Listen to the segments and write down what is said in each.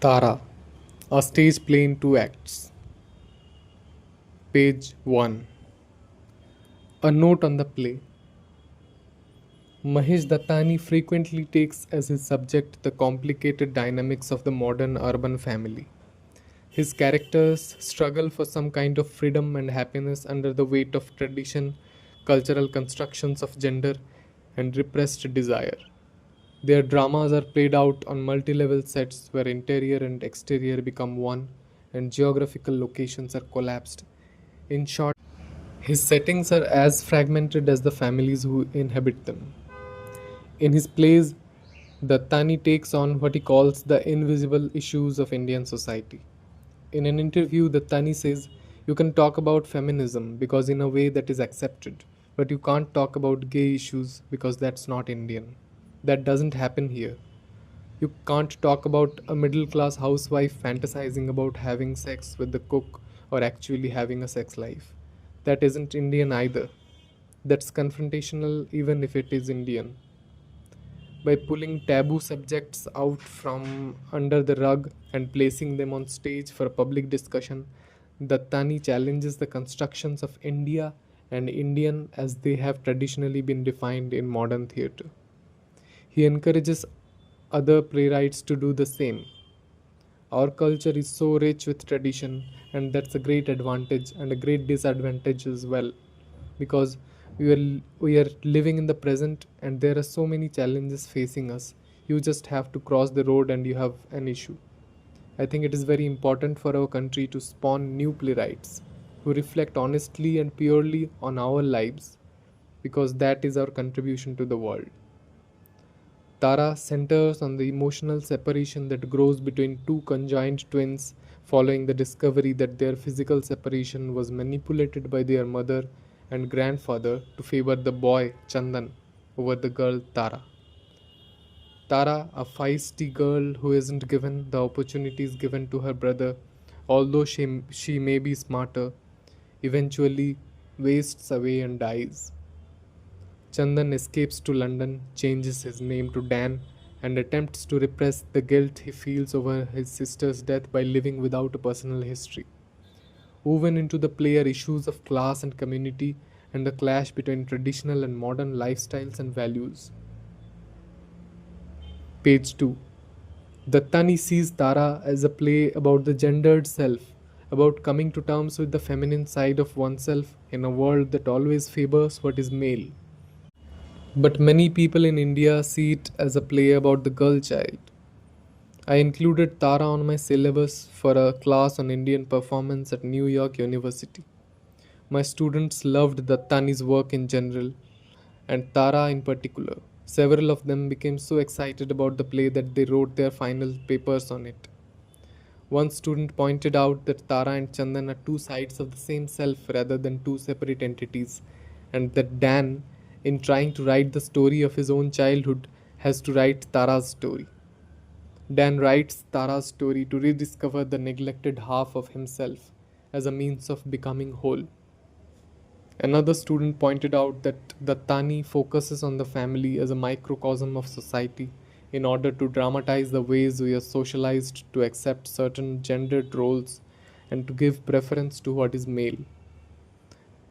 Tara, a stage play in two acts. Page 1. A note on the play. Mahesh Dattani frequently takes as his subject the complicated dynamics of the modern urban family. His characters struggle for some kind of freedom and happiness under the weight of tradition, cultural constructions of gender, and repressed desire. Their dramas are played out on multi level sets where interior and exterior become one and geographical locations are collapsed. In short, his settings are as fragmented as the families who inhabit them. In his plays, Dattani takes on what he calls the invisible issues of Indian society. In an interview, Dattani says, "You can talk about feminism because in a way that is accepted, but you can't talk about gay issues because that's not Indian. That doesn't happen here. You can't talk about a middle class housewife fantasizing about having sex with the cook or actually having a sex life. That isn't Indian either. That's confrontational even if it is Indian." By pulling taboo subjects out from under the rug and placing them on stage for public discussion, Dattani challenges the constructions of India and Indian as they have traditionally been defined in modern theatre. He encourages other playwrights to do the same. Our culture is so rich with tradition, and that's a great advantage and a great disadvantage as well, because we are living in the present and there are so many challenges facing us. You just have to cross the road and you have an issue. I think it is very important for our country to spawn new playwrights who reflect honestly and purely on our lives, because that is our contribution to the world. Tara centers on the emotional separation that grows between two conjoined twins following the discovery that their physical separation was manipulated by their mother and grandfather to favor the boy Chandan over the girl Tara. Tara, a feisty girl who isn't given the opportunities given to her brother, although she may be smarter, eventually wastes away and dies. Chandan escapes to London, changes his name to Dan, and attempts to repress the guilt he feels over his sister's death by living without a personal history. Woven into the play are issues of class and community and the clash between traditional and modern lifestyles and values. Page 2. Dattani sees Tara as a play about the gendered self, about coming to terms with the feminine side of oneself in a world that always favors what is male. But many people in India see it as a play about the girl child. I included Tara on my syllabus for a class on Indian performance at New York University. My students loved Dattani's work in general, and Tara in particular. Several of them became so excited about the play that they wrote their final papers on it. One student pointed out that Tara and Chandan are two sides of the same self rather than two separate entities, and that Dan, in trying to write the story of his own childhood, has to write Tara's story. Dan writes Tara's story to rediscover the neglected half of himself as a means of becoming whole. Another student pointed out that Dattani focuses on the family as a microcosm of society in order to dramatize the ways we are socialized to accept certain gendered roles and to give preference to what is male.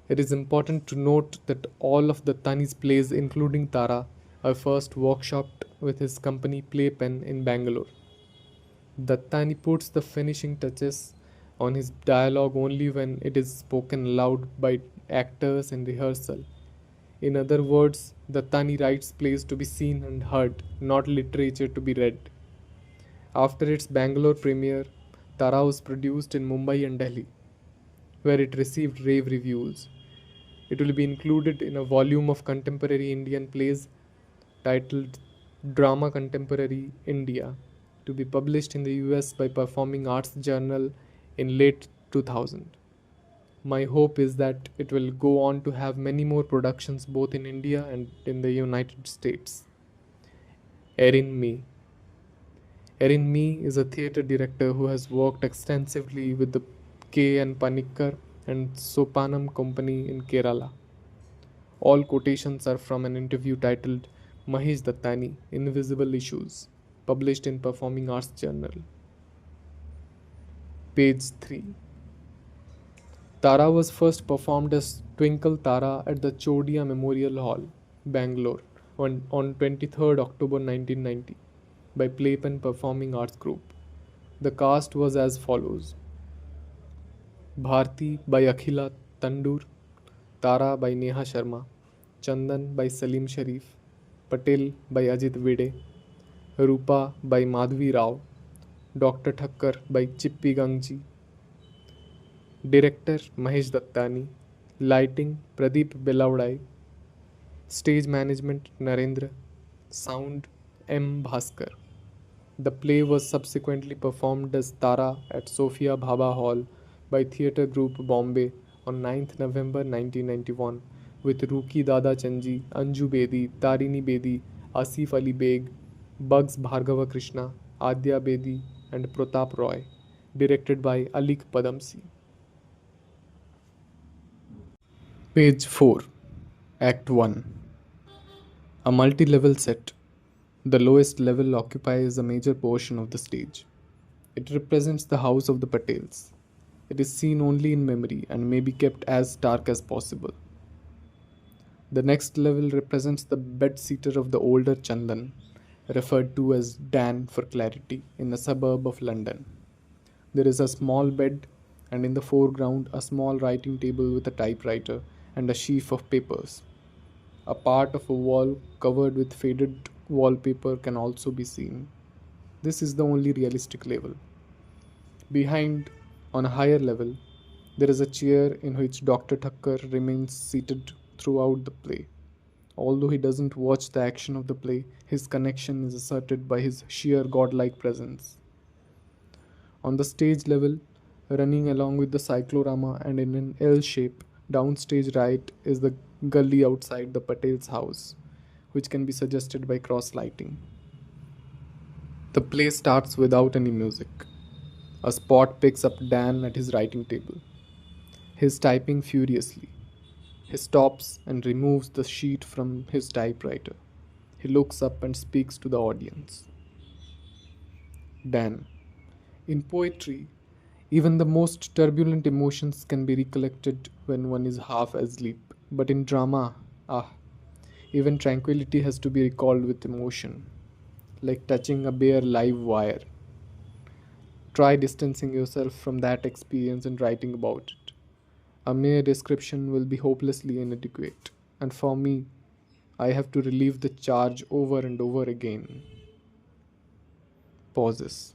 It is important to note that all of Dattani's plays, including Tara, are first workshopped with his company Playpen in Bangalore. Dattani puts the finishing touches on his dialogue only when it is spoken loud by actors in rehearsal. In other words, Dattani writes plays to be seen and heard, not literature to be read. After its Bangalore premiere, Tara was produced in Mumbai and Delhi, where it received rave reviews. It will be included in a volume of contemporary Indian plays titled Drama Contemporary India, to be published in the US by Performing Arts Journal in late 2000. My hope is that it will go on to have many more productions both in India and in the United States. Erin Me. Erin Me is a theatre director who has worked extensively with the K. N. Panikkar and Sopanam Company in Kerala. All quotations are from an interview titled Mahesh Dattani, Invisible Issues, published in Performing Arts Journal. Page 3. Tara was first performed as Twinkle Tara at the Chodia Memorial Hall, Bangalore, on 23rd October 1990 by Playpen Performing Arts Group. The cast was as follows: Bharti by Akhila Tandur, Tara by Neha Sharma, Chandan by Salim Sharif, Patel by Ajit Vide, Rupa by Madhvi Rao, Dr. Thakkar by Chippi Gangji, Director Mahesh Dattani, Lighting Pradeep Belaudai, Stage Management Narendra, Sound M. Bhaskar. The play was subsequently performed as Tara at Sophia Bhabha Hall by Theatre Group Bombay on 9th November 1991 with Ruki Dada Chanji, Anju Bedi, Tarini Bedi, Asif Ali Beg, Bugs Bhargava Krishna, Adya Bedi, and Pratap Roy. Directed by Alik Padamsi. Page 4. Act 1. A multi level set. The lowest level occupies a major portion of the stage. It represents the house of the Patels. It is seen only in memory and may be kept as dark as possible. The next level represents the bed-sitter of the older Chandan, referred to as Dan for clarity, in a suburb of London. There is a small bed, and in the foreground, a small writing table with a typewriter and a sheaf of papers. A part of a wall covered with faded wallpaper can also be seen. This is the only realistic level. Behind, on a higher level, there is a chair in which Dr. Thakkar remains seated throughout the play. Although he doesn't watch the action of the play, his connection is asserted by his sheer godlike presence. On the stage level, running along with the cyclorama and in an L shape, downstage right is the gully outside the Patel's house, which can be suggested by cross lighting. The play starts without any music. A spot picks up Dan at his writing table. He is typing furiously. He stops and removes the sheet from his typewriter. He looks up and speaks to the audience. Dan. In poetry, even the most turbulent emotions can be recollected when one is half asleep. But in drama, even tranquility has to be recalled with emotion, like touching a bare live wire. Try distancing yourself from that experience and writing about it. A mere description will be hopelessly inadequate, and for me, I have to relieve the charge over and over again. Pauses.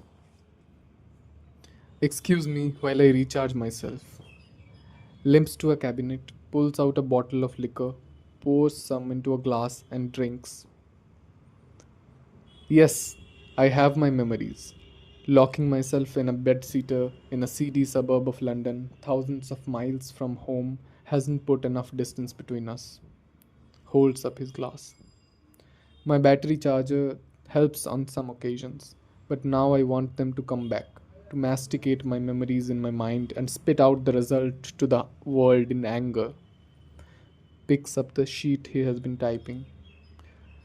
Excuse me while I recharge myself. Limps to a cabinet, pulls out a bottle of liquor, pours some into a glass, and drinks. Yes, I have my memories. Locking myself in a bedsitter in a seedy suburb of London, thousands of miles from home, hasn't put enough distance between us. Holds up his glass. My battery charger helps on some occasions, but now I want them to come back, to masticate my memories in my mind and spit out the result to the world in anger. Picks up the sheet he has been typing.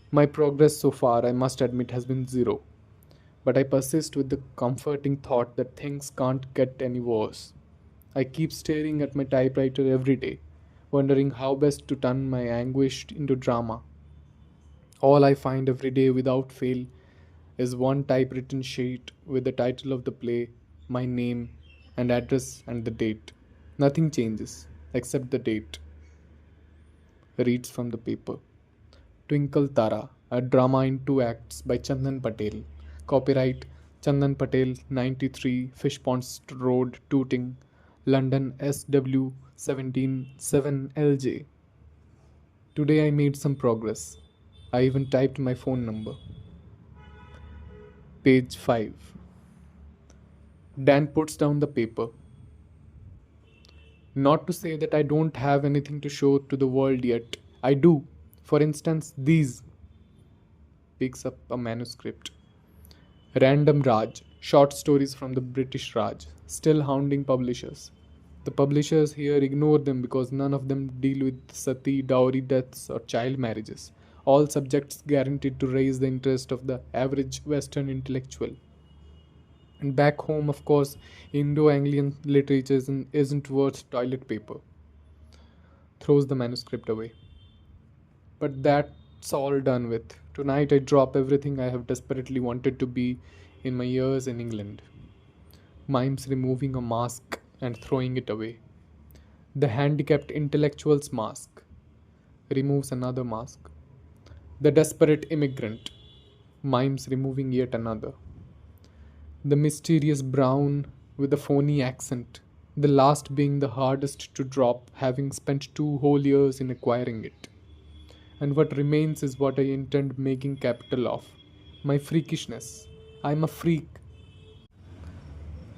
My progress so far, I must admit, has been zero. But I persist with the comforting thought that things can't get any worse. I keep staring at my typewriter every day, wondering how best to turn my anguish into drama. All I find every day without fail is one typewritten sheet with the title of the play, my name, and address and the date. Nothing changes except the date. Reads from the paper. Twinkle Tara, a drama in 2 acts by Chandan Patel. Copyright Chandan Patel 93 Fishpond Road, Tooting, London SW 177LJ. Today I made some progress. I even typed my phone number. Page 5. Dan puts down the paper. Not to say that I don't have anything to show to the world yet. I do. For instance, these. Picks up a manuscript. Random Raj, short stories from the British Raj, still hounding publishers. The publishers here ignore them because none of them deal with sati, dowry deaths, or child marriages, all subjects guaranteed to raise the interest of the average Western intellectual. And back home, of course, Indo-Anglian literature isn't worth toilet paper. Throws the manuscript away. But that's all done with. Tonight I drop everything I have desperately wanted to be in my years in England. Mimes removing a mask and throwing it away. The handicapped intellectual's mask removes another mask. The desperate immigrant mimes removing yet another. The mysterious brown with a phony accent, the last being the hardest to drop, having spent 2 whole years in acquiring it. And what remains is what I intend making capital of my freakishness. I'm a freak.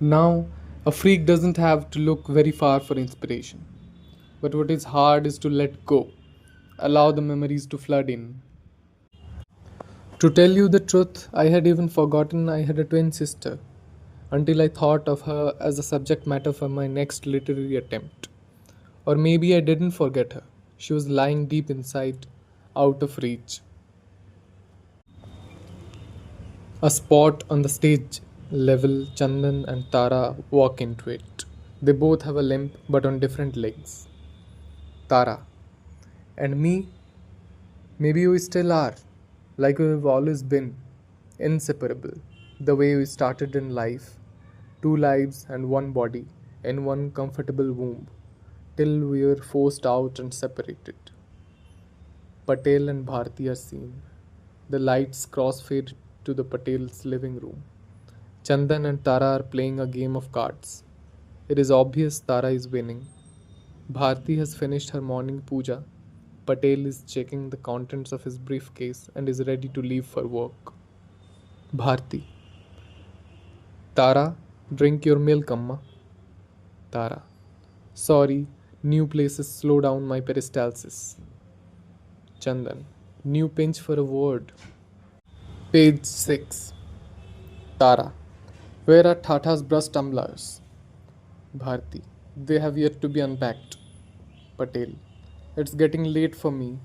Now, a freak doesn't have to look very far for inspiration. But what is hard is to let go, allow the memories to flood in. To tell you the truth, I had even forgotten I had a twin sister until I thought of her as a subject matter for my next literary attempt. Or maybe I didn't forget her. She was lying deep inside, out of reach. A spot on the stage level, Chandan and Tara walk into it. They both have a limp but on different legs. Tara. And me? Maybe we still are. Like we've always been. Inseparable. The way we started in life. 2 lives and one body. In one comfortable womb. Till we were forced out and separated. Patel and Bharti are seen. The lights crossfade to the Patel's living room. Chandan and Tara are playing a game of cards. It is obvious Tara is winning. Bharti has finished her morning puja. Patel is checking the contents of his briefcase and is ready to leave for work. Bharti. Tara, drink your milk, Amma. Tara. Sorry, new places slow down my peristalsis. Chandan. New pinch for a word. Page 6. Tara. Where are Tata's brush tumblers? Bharti. They have yet to be unpacked. Patel. It's getting late for me.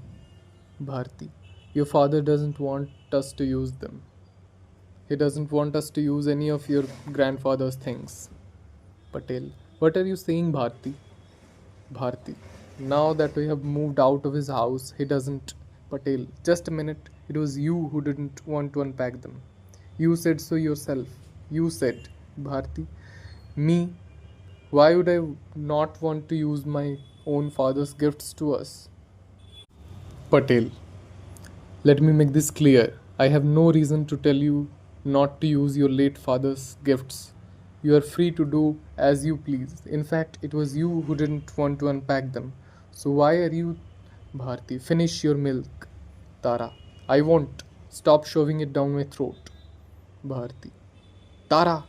Bharti. Your father doesn't want us to use them. He doesn't want us to use any of your grandfather's things. Patel. What are you saying, Bharti? Bharti. Now that we have moved out of his house, he doesn't. Patel. Just a minute. It was you who didn't want to unpack them. You said so yourself. You said. Bharti. Me? Why would I not want to use my own father's gifts to us? Patel. Let me make this clear. I have no reason to tell you not to use your late father's gifts. You are free to do as you please. In fact, it was you who didn't want to unpack them. So why are you. Bharti. Finish your milk. Tara. I won't. Stop shoving it down my throat. Bharti. Tara.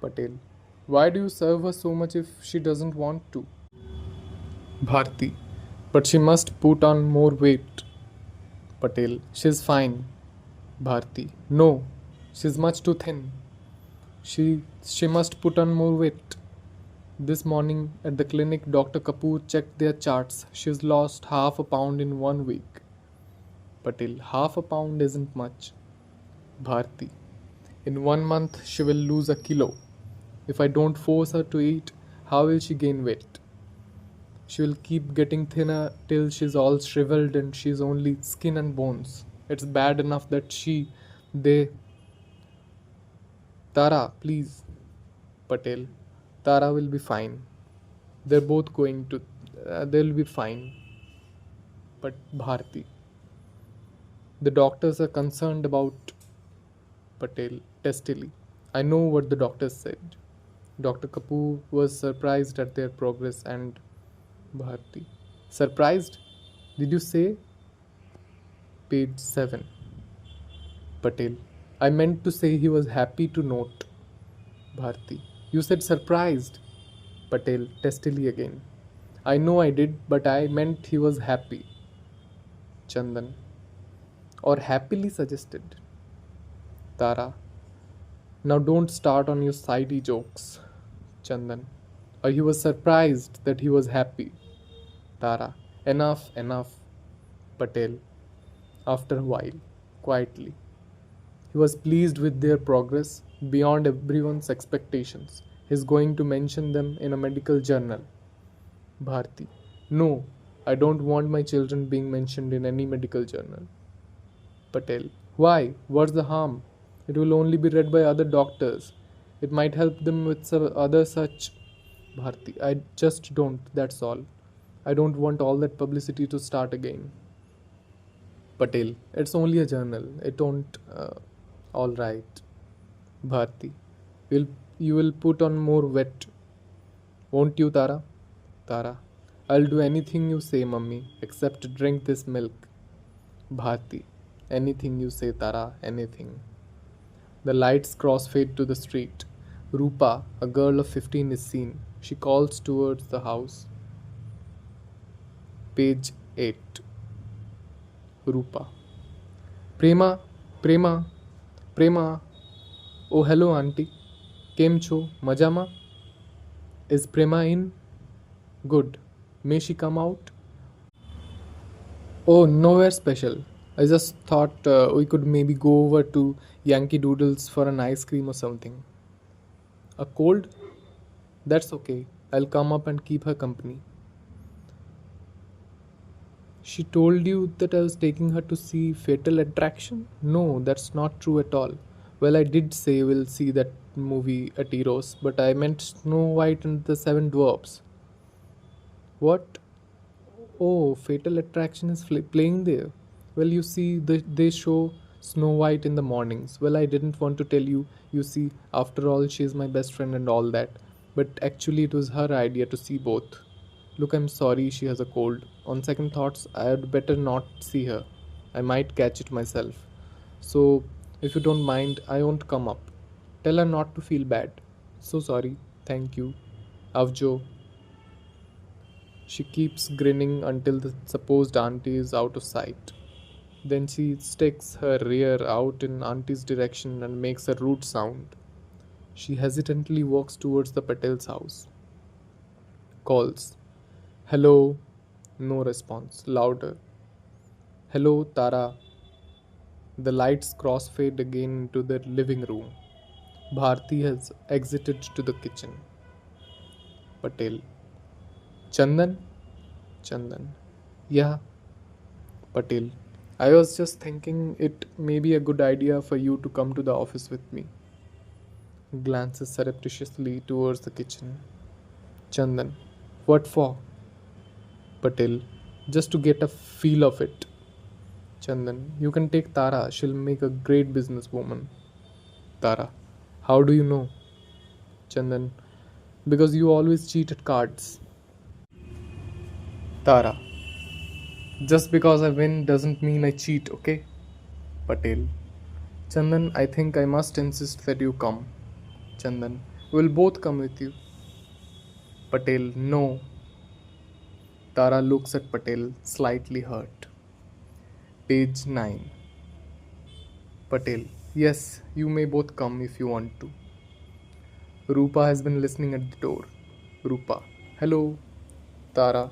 Patel. Why do you serve her so much if she doesn't want to? Bharti. But she must put on more weight. Patel. She's fine. Bharti. No. She's much too thin. She must put on more weight. This morning at the clinic, Dr. Kapoor checked their charts. She's lost half a pound in 1 week. Patel. Half a pound isn't much. Bharti. In 1 month, she will lose a kilo. If I don't force her to eat, how will she gain weight? She will keep getting thinner till she's all shriveled and she's only skin and bones. It's bad enough that they. Tara, please. Patel. Tara will be fine. They're both going to. They'll be fine. But Bharti. The doctors are concerned about. Patel. Testily. I know what the doctors said. Dr. Kapoor was surprised at their progress and. Bharti. Surprised? Did you say? Page 7. Patel. I meant to say he was happy to note. Bharti. You said surprised. Patel. Testily again. I know I did, but I meant he was happy. Chandan. Or happily suggested. Tara. Now don't start on your sidey jokes. Chandan. Or he was surprised that he was happy. Tara. Enough, enough. Patel. After a while, quietly. He was pleased with their progress. beyond everyone's expectations. He's going to mention them in a medical journal. Bharti. No, I don't want my children being mentioned in any medical journal. Patel. Why? What's the harm? It will only be read by other doctors. It might help them with some other such. Bharti. I just don't, that's all. I don't want all that publicity to start again. Patel. It's only a journal. It don't. All right. Bharti. You will put on more wet. Won't you, Tara? Tara. I'll do anything you say, mummy, except drink this milk. Bharti. Anything you say, Tara, anything. The lights crossfade to the street. Rupa, a girl of 15, is seen. She calls towards the house. Page 8. Rupa. Prema, Prema, Prema. Oh, hello, auntie. Kem cho? Majama? Is Prema in? Good. May she come out? Oh, nowhere special. I just thought we could maybe go over to Yankee Doodles for an ice cream or something. A cold? That's okay. I'll come up and keep her company. She told you that I was taking her to see Fatal Attraction? No, that's not true at all. Well, I did say we'll see that movie at Eros, but I meant Snow White and the Seven Dwarfs. What? Oh, Fatal Attraction is playing there. Well, you see, they show Snow White in the mornings. Well, I didn't want to tell you. You see, after all, she is my best friend and all that. But actually, it was her idea to see both. Look, I'm sorry she has a cold. On second thoughts, I had better not see her. I might catch it myself. So, if you don't mind, I won't come up. Tell her not to feel bad. So sorry. Thank you. Avjo. She keeps grinning until the supposed auntie is out of sight. Then she sticks her rear out in auntie's direction and makes a rude sound. She hesitantly walks towards the Patel's house. Calls. Hello. No response. Louder. Hello, Tara. The lights crossfade again into the living room. Bharti has exited to the kitchen. Patel. Chandan? Chandan. Yeah. Patel. I was just thinking it may be a good idea for you to come to the office with me. Glances surreptitiously towards the kitchen. Chandan. What for? Patel. Just to get a feel of it. Chandan. You can take Tara. She'll make a great businesswoman. Tara. How do you know? Chandan. Because you always cheat at cards. Tara. Just because I win doesn't mean I cheat, okay? Patel. Chandan, I think I must insist that you come. Chandan. We'll both come with you. Patel. No. Tara looks at Patel, slightly hurt. Page 9. Patel. Yes, you may both come if you want to. Rupa has been listening at the door. Rupa. Hello. Tara.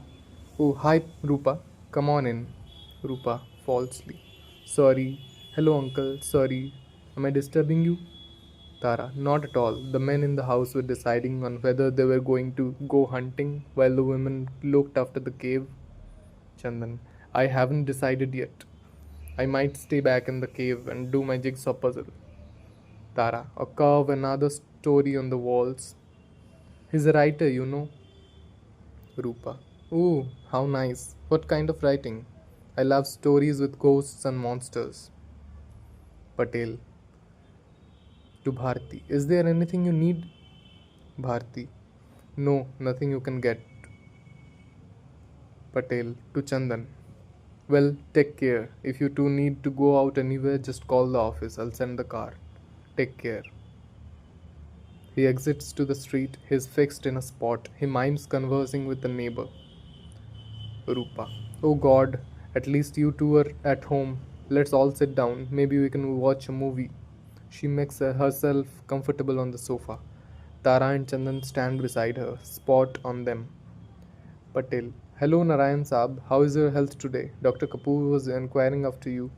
Oh, hi, Rupa. Come on in. Rupa, falsely. Sorry. Hello, uncle. Sorry. Am I disturbing you? Tara. Not at all. The men in the house were deciding on whether they were going to go hunting while the women looked after the cave. Chandan. I haven't decided yet. I might stay back in the cave and do my jigsaw puzzle. Tara. A curve, another story on the walls. He's a writer, you know. Rupa. Ooh, how nice. What kind of writing? I love stories with ghosts and monsters. Patel. To Bharti. Is there anything you need? Bharti. No, nothing you can get. Patel. To Chandan. Well, take care. If you two need to go out anywhere, just call the office. I'll send the car. Take care. He exits to the street. He's fixed in a spot. He mimes conversing with the neighbor. Rupa. Oh God, at least you two are at home. Let's all sit down. Maybe we can watch a movie. She makes herself comfortable on the sofa. Tara and Chandan stand beside her, spot on them. Patel. Hello Narayan Saab, how is your health today? Dr. Kapoor was inquiring after you.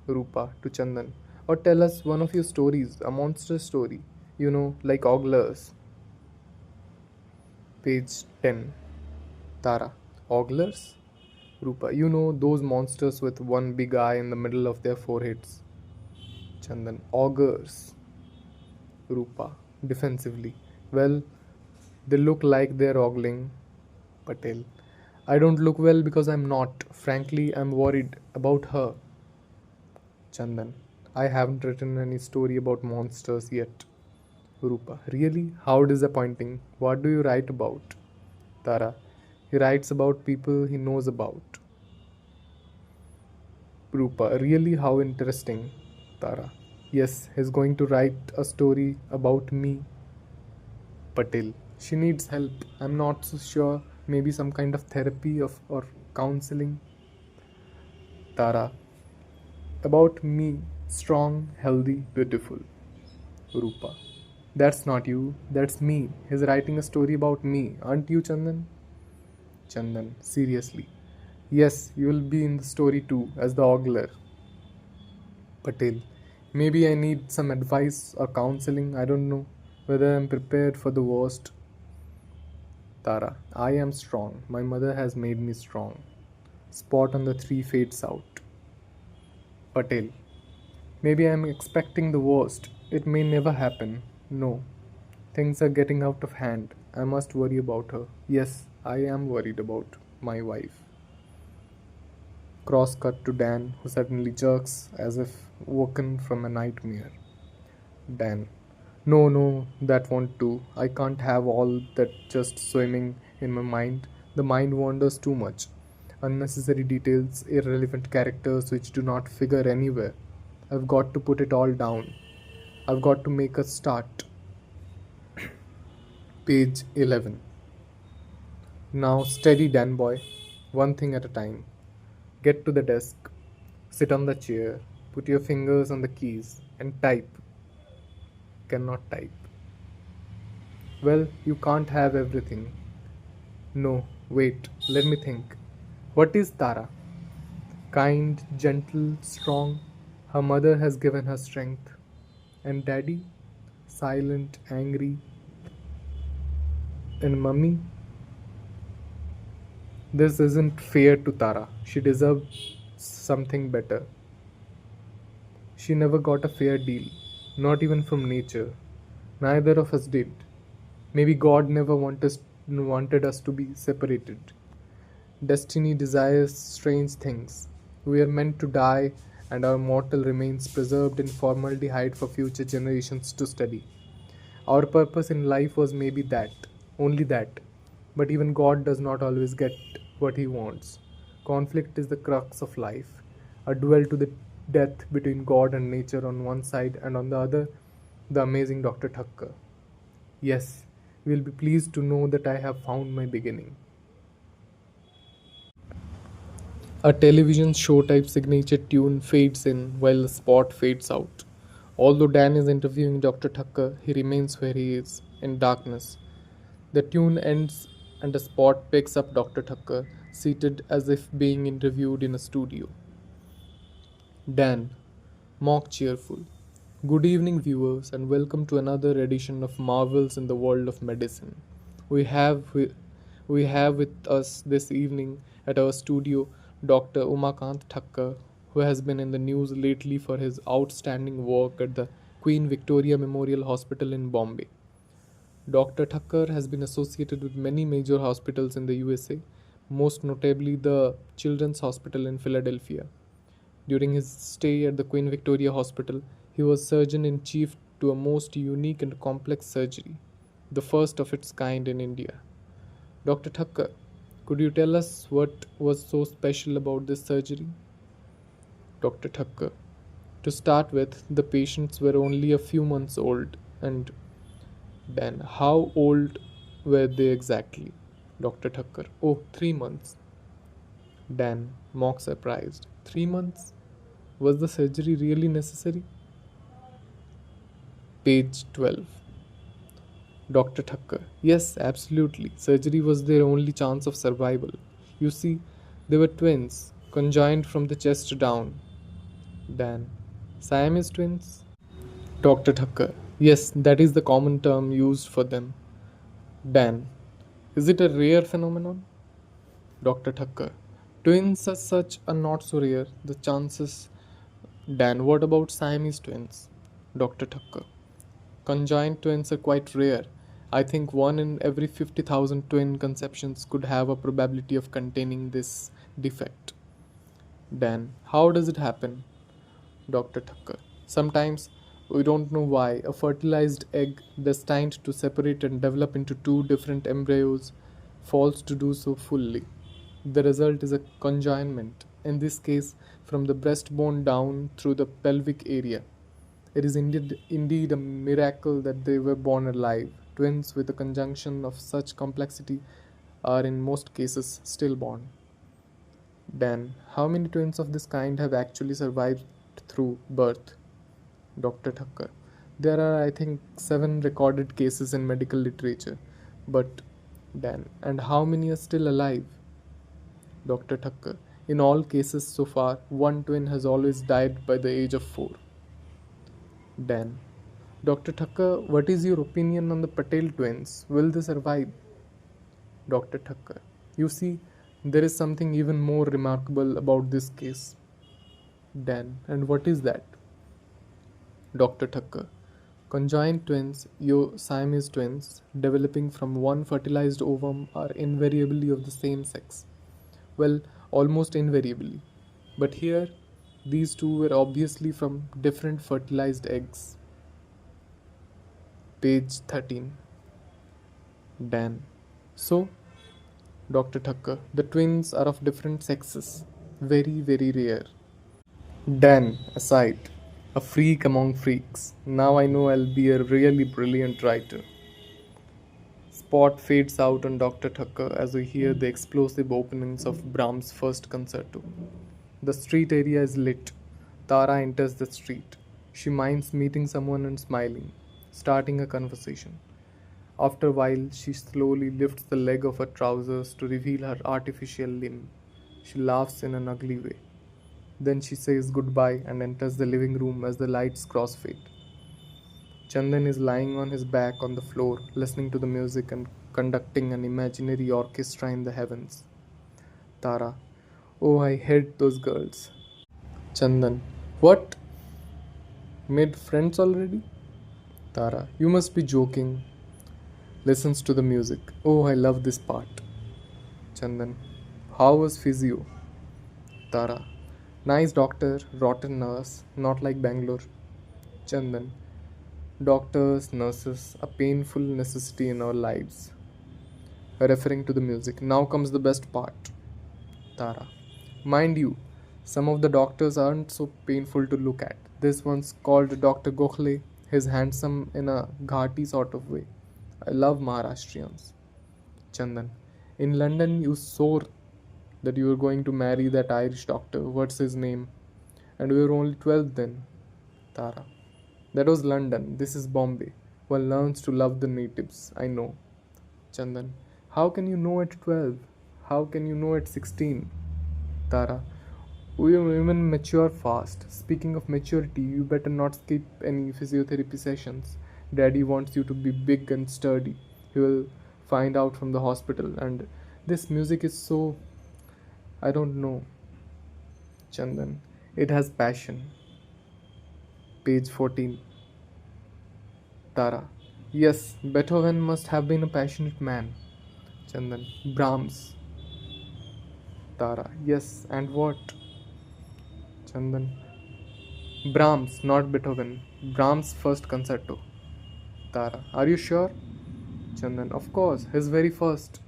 Rupa to Chandan. Or tell us one of your stories, a monster story, like Oglers. Page 10. Tara. Oglers? Rupa. Those monsters with one big eye in the middle of their foreheads. Chandan. Augurs. Rupa. Defensively. Well, they look like they're ogling. Patel. I don't look well because I'm not. Frankly, I'm worried about her. Chandan. I haven't written any story about monsters yet. Rupa. Really? How disappointing. What do you write about? Tara. He writes about people he knows about. Rupa. Really? How interesting. Tara. Yes, he's going to write a story about me. Patel. She needs help. I'm not so sure. Maybe some kind of therapy or counseling. Tara. About me. Strong, healthy, beautiful. Rupa. That's not you. That's me. He's writing a story about me. Aren't you, Chandan? Chandan. Seriously. Yes, you will be in the story too, as the ogler. Patel. Maybe I need some advice or counseling. I don't know whether I'm prepared for the worst. Tara. I am strong. My mother has made me strong. Spot on the three fades out. Patel. Maybe I'm expecting the worst. It may never happen. No. Things are getting out of hand. I must worry about her. Yes, I am worried about my wife. Cross cut to Dan, who suddenly jerks as if woken from a nightmare. Dan. No, no, that won't do. I can't have all that just swimming in my mind. The mind wanders too much. Unnecessary details, irrelevant characters which do not figure anywhere. I've got to put it all down. I've got to make a start. Page 11. Now steady, Dan boy. One thing at a time. Get to the desk. Sit on the chair. Put your fingers on the keys and type. Cannot type. Well, you can't have everything. No, wait, let me think. What is Tara? Kind, gentle, strong. Her mother has given her strength. And daddy? Silent, angry. And mummy? This isn't fair to Tara. She deserves something better. She never got a fair deal, not even from nature. Neither of us did. Maybe God never wanted us to be separated. Destiny desires strange things. We are meant to die, and our mortal remains preserved in formaldehyde for future generations to study. Our purpose in life was maybe that, only that. But even God does not always get what he wants. Conflict is the crux of life, a duel to the death between God and nature on one side, and on the other, the amazing Dr. Thakkar. Yes, you will be pleased to know that I have found my beginning. A television show type signature tune fades in while the spot fades out. Although Dan is interviewing Dr. Thakkar, he remains where he is, in darkness. The tune ends and a spot picks up Dr. Thakkar, seated as if being interviewed in a studio. Dan, mock cheerful. Good evening, viewers, and welcome to another edition of Marvels in the World of Medicine. We have wi- we have with us this evening at our studio Dr. Umakant Thakkar, who has been in the news lately for his outstanding work at the Queen Victoria Memorial Hospital in Bombay. Dr. Thakkar has been associated with many major hospitals in the USA, most notably the Children's Hospital in Philadelphia. During his stay at the Queen Victoria Hospital, he was surgeon in chief to a most unique and complex surgery, the first of its kind in India. Dr. Thakkar, could you tell us what was so special about this surgery? Dr. Thakkar, to start with, the patients were only a few months old, and then how old were they exactly? Dr. Thakkar, oh, 3 months. Dan, mock surprised. 3 months? Was the surgery really necessary? Page 12. Dr. Thakkar. Yes, absolutely. Surgery was their only chance of survival. You see, they were twins, conjoined from the chest down. Dan. Siamese twins? Dr. Thakkar. Yes, that is the common term used for them. Dan. Is it a rare phenomenon? Dr. Thakkar. Twins as such are not so rare. The chances. Dan. What about Siamese twins? Dr. Thakkar. Conjoined twins are quite rare. I think one in every 50,000 twin conceptions could have a probability of containing this defect. Dan. How does it happen? Dr. Thakkar. Sometimes we don't know why a fertilized egg destined to separate and develop into two different embryos fails to do so fully. The result is a conjoinment, in this case from the breastbone down through the pelvic area. It is indeed a miracle that they were born alive. Twins with a conjunction of such complexity are in most cases stillborn. Dan, how many twins of this kind have actually survived through birth? Dr. Thakkar. There are, I think, 7 recorded cases in medical literature. But, Dan, and how many are still alive? Dr. Thakkar. In all cases so far, one twin has always died by the age of 4. Dan. Dr. Thakkar, what is your opinion on the Patel twins? Will they survive? Dr. Thakkar. You see, there is something even more remarkable about this case. Dan. And what is that? Dr. Thakkar. Conjoined twins, your Siamese twins, developing from one fertilized ovum are invariably of the same sex. Well, almost invariably. But here, these two were obviously from different fertilized eggs. Page 13. Dan. So, Dr. Thakkar, the twins are of different sexes. Very, very rare. Dan, aside, a freak among freaks. Now I know I'll be a really brilliant writer. Spot fades out on Dr. Thakkar as we hear the explosive openings of Brahms' first concerto. The street area is lit. Tara enters the street. She minds meeting someone and smiling, starting a conversation. After a while, she slowly lifts the leg of her trousers to reveal her artificial limb. She laughs in an ugly way. Then she says goodbye and enters the living room as the lights crossfade. Chandan is lying on his back on the floor, listening to the music and conducting an imaginary orchestra in the heavens. Tara. Oh, I hate those girls. Chandan. What? Made friends already? Tara. You must be joking. Listens to the music. Oh, I love this part. Chandan. How was physio? Tara. Nice doctor, rotten nurse, not like Bangalore. Chandan. Doctors, nurses, a painful necessity in our lives. Referring to the music. Now comes the best part. Tara. Mind you, some of the doctors aren't so painful to look at. This one's called Dr. Gokhale. He's handsome in a ghati sort of way. I love Maharashtrians. Chandan. In London, you swore that you were going to marry that Irish doctor. What's his name? And we were only 12 then. Tara. That was London. This is Bombay. One learns to love the natives. I know. Chandan. How can you know at 12? How can you know at 16? Tara. We women mature fast. Speaking of maturity, you better not skip any physiotherapy sessions. Daddy wants you to be big and sturdy. He will find out from the hospital. And this music is so. I don't know. Chandan. It has passion. Page 14. Tara. Yes, Beethoven must have been a passionate man. Chandan. Brahms. Tara. Yes, and what? Chandan. Brahms, not Beethoven. Brahms' first concerto. Tara. Are you sure? Chandan. Of course, his very first.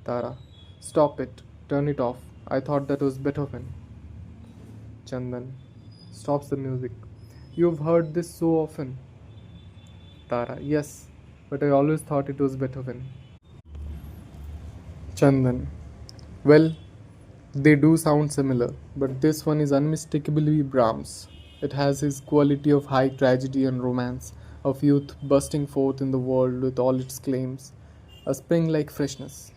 Tara. Stop it. Turn it off. I thought that was Beethoven. Chandan. Stops the music. You've heard this so often. Tara. Yes, but I always thought it was Beethoven. Chandan. Well, they do sound similar, but this one is unmistakably Brahms. It has his quality of high tragedy and romance, of youth bursting forth in the world with all its claims, a spring like freshness.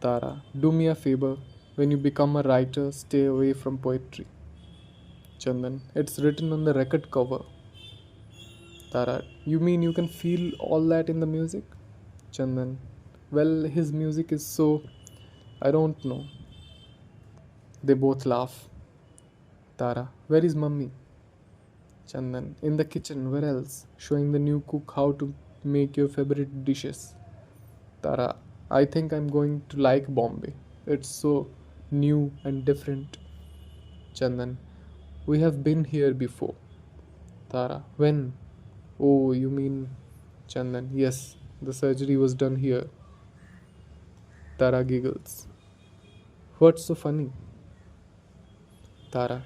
Tara, do me a favor. When you become a writer, stay away from poetry. Chandan, it's written on the record cover. Tara, you mean you can feel all that in the music? Chandan, well, his music is so. I don't know. They both laugh. Tara, where is mummy? Chandan, in the kitchen, where else? Showing the new cook how to make your favorite dishes. Tara, I think I'm going to like Bombay. It's so new and different. Chandan, we have been here before. Tara, when? Oh, you mean Chandan? Yes, the surgery was done here. Tara giggles. What's so funny? Tara,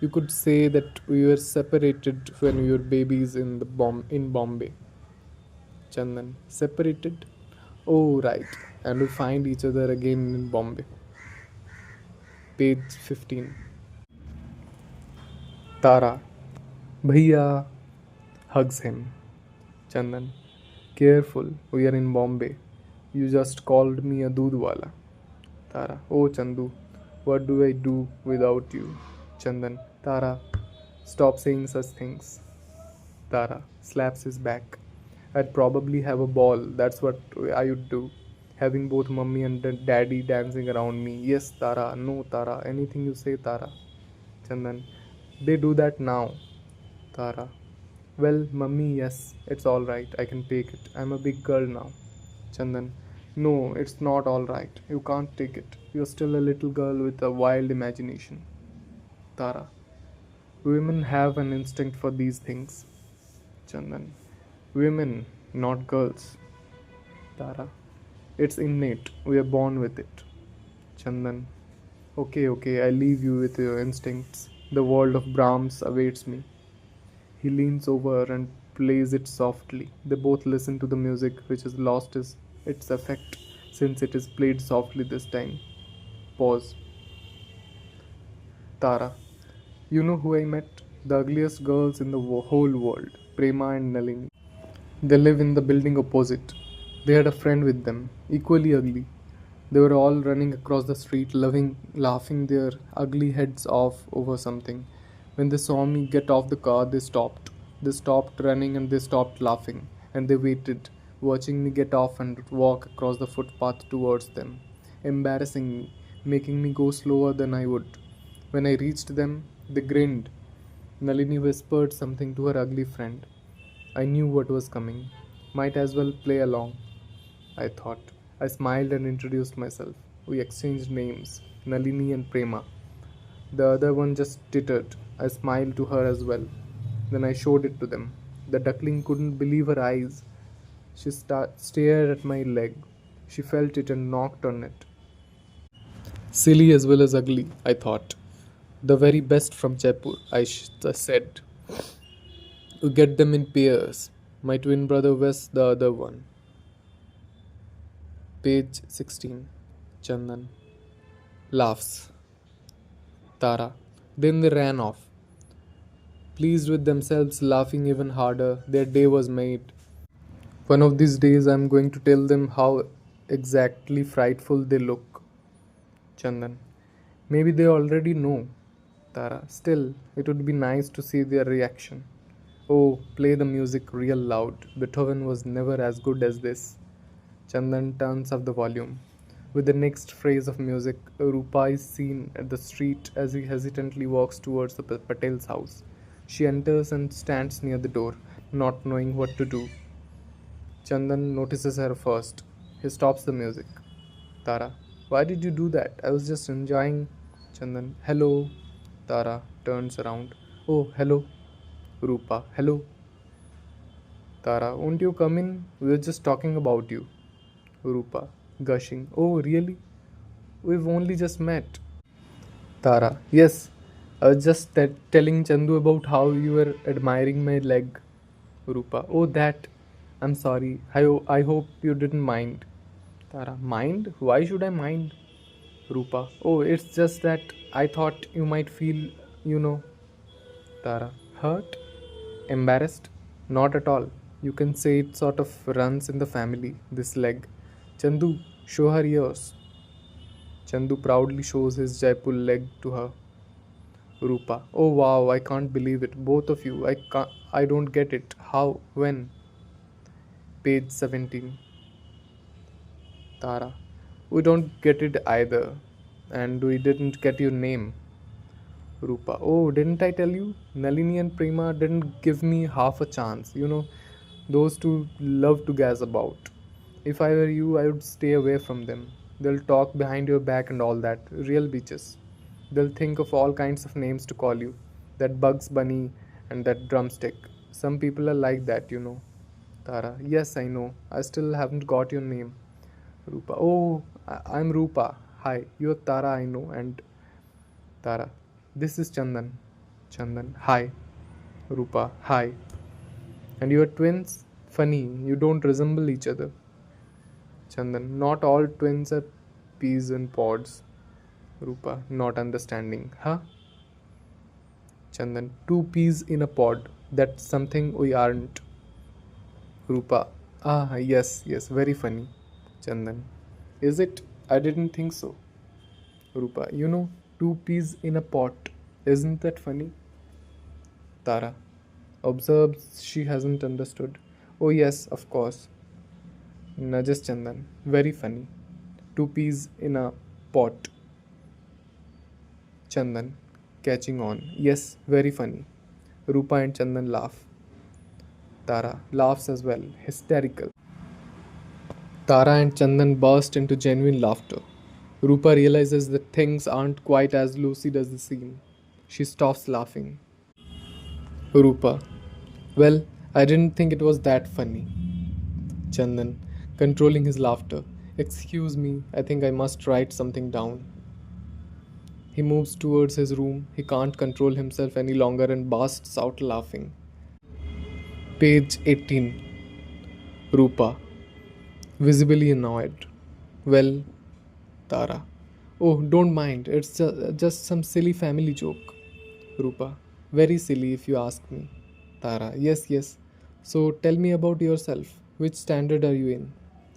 you could say that we were separated when we were babies in Bombay. Chandan, separated? Oh, right. And we find each other again in Bombay. Page 15. Tara, Bhaiya, hugs him. Chandan, careful, we are in Bombay. You just called me a doodwala. Tara, oh Chandu, what do I do without you? Chandan, Tara, stop saying such things. Tara slaps his back. I'd probably have a ball, that's what I would do. Having both mummy and daddy dancing around me. Yes, Tara, no, Tara, anything you say, Tara. Chandan, they do that now. Tara, well, mummy, yes, it's alright, I can take it. I'm a big girl now. Chandan, no, it's not alright. You can't take it. You're still a little girl with a wild imagination. Tara, women have an instinct for these things. Chandan, women, not girls. Tara, it's innate. We are born with it. Chandan, okay, okay, I leave you with your instincts. The world of Brahms awaits me. He leans over and plays it softly. They both listen to the music, which has lost its effect since it is played softly this time. Pause. Tara, you know who I met? The ugliest girls in the whole world, Prema and Nalini. They live in the building opposite. They had a friend with them, equally ugly. They were all running across the street, laughing their ugly heads off over something. When they saw me get off the car, they stopped. They stopped running and they stopped laughing. And they waited, watching me get off and walk across the footpath towards them, embarrassing me, making me go slower than I would. When I reached them, they grinned. Nalini whispered something to her ugly friend. I knew what was coming. Might as well play along, I thought. I smiled and introduced myself. We exchanged names, Nalini and Prema. The other one just tittered. I smiled to her as well. Then I showed it to them. The duckling couldn't believe her eyes. She stared at my leg. She felt it and knocked on it. Silly as well as ugly, I thought. The very best from Jaipur, I said. We get them in pairs. My twin brother was the other one. Page 16. Chandan laughs. Tara. Then they ran off, pleased with themselves, laughing even harder. Their day was made. One of these days I'm going to tell them how exactly frightful they look. Chandan. Maybe they already know. Tara. Still, it would be nice to see their reaction. Oh, play the music real loud. Beethoven was never as good as this. Chandan turns up the volume. With the next phrase of music, Rupa is seen at the street as he hesitantly walks towards the Patel's house. She enters and stands near the door, not knowing what to do. Chandan notices her first. He stops the music. Tara, why did you do that? I was just enjoying. Chandan, hello. Tara turns around. Oh, hello. Rupa, hello. Tara, won't you come in? We were just talking about you. Rupa, gushing. Oh, really? We've only just met. Tara, yes. I was just telling Chandu about how you were admiring my leg. Rupa, oh, that. I'm sorry. I hope you didn't mind. Tara, mind? Why should I mind? Rupa, oh, it's just that I thought you might feel, you know. Tara, hurt? Embarrassed? Not at all. You can say it sort of runs in the family, this leg. Chandu, show her yours. Chandu proudly shows his Jaipur leg to her. Rupa. Oh wow, I can't believe it. Both of you. I don't get it. How? When? Page 17. Tara. We don't get it either. And we didn't get your name. Rupa. Oh, didn't I tell you? Nalini and Prema didn't give me half a chance. Those two love to gas about. If I were you, I would stay away from them. They'll talk behind your back and all that. Real bitches. They'll think of all kinds of names to call you. That Bugs Bunny and that drumstick. Some people are like that. Tara. Yes, I know. I still haven't got your name. Rupa. Oh, I'm Rupa. Hi. You're Tara, I know. And Tara. This is Chandan. Chandan. Hi. Rupa. Hi. And you're twins? Funny. You don't resemble each other. Chandan. Not all twins are peas in pods. Rupa. Not understanding. Huh? Chandan. Two peas in a pod. That's something we aren't. Rupa. Ah, yes, yes. Very funny. Chandan. Is it? I didn't think so. Rupa. Two peas in a pot. Isn't that funny? Tara observes she hasn't understood. Oh, yes, of course. Nudges Chandan. Very funny. Two peas in a pot. Chandan. Catching on. Yes, very funny. Rupa and Chandan laugh. Tara laughs as well. Hysterical. Tara and Chandan burst into genuine laughter. Rupa realizes that things aren't quite as lucid as they seem. She stops laughing. Rupa. Well, I didn't think it was that funny. Chandan, controlling his laughter. Excuse me, I think I must write something down. He moves towards his room. He can't control himself any longer and bursts out laughing. Page 18. Rupa, visibly annoyed. Well, Tara. Oh, don't mind. It's just some silly family joke. Rupa. Very silly if you ask me. Tara. Yes, yes. So tell me about yourself. Which standard are you in?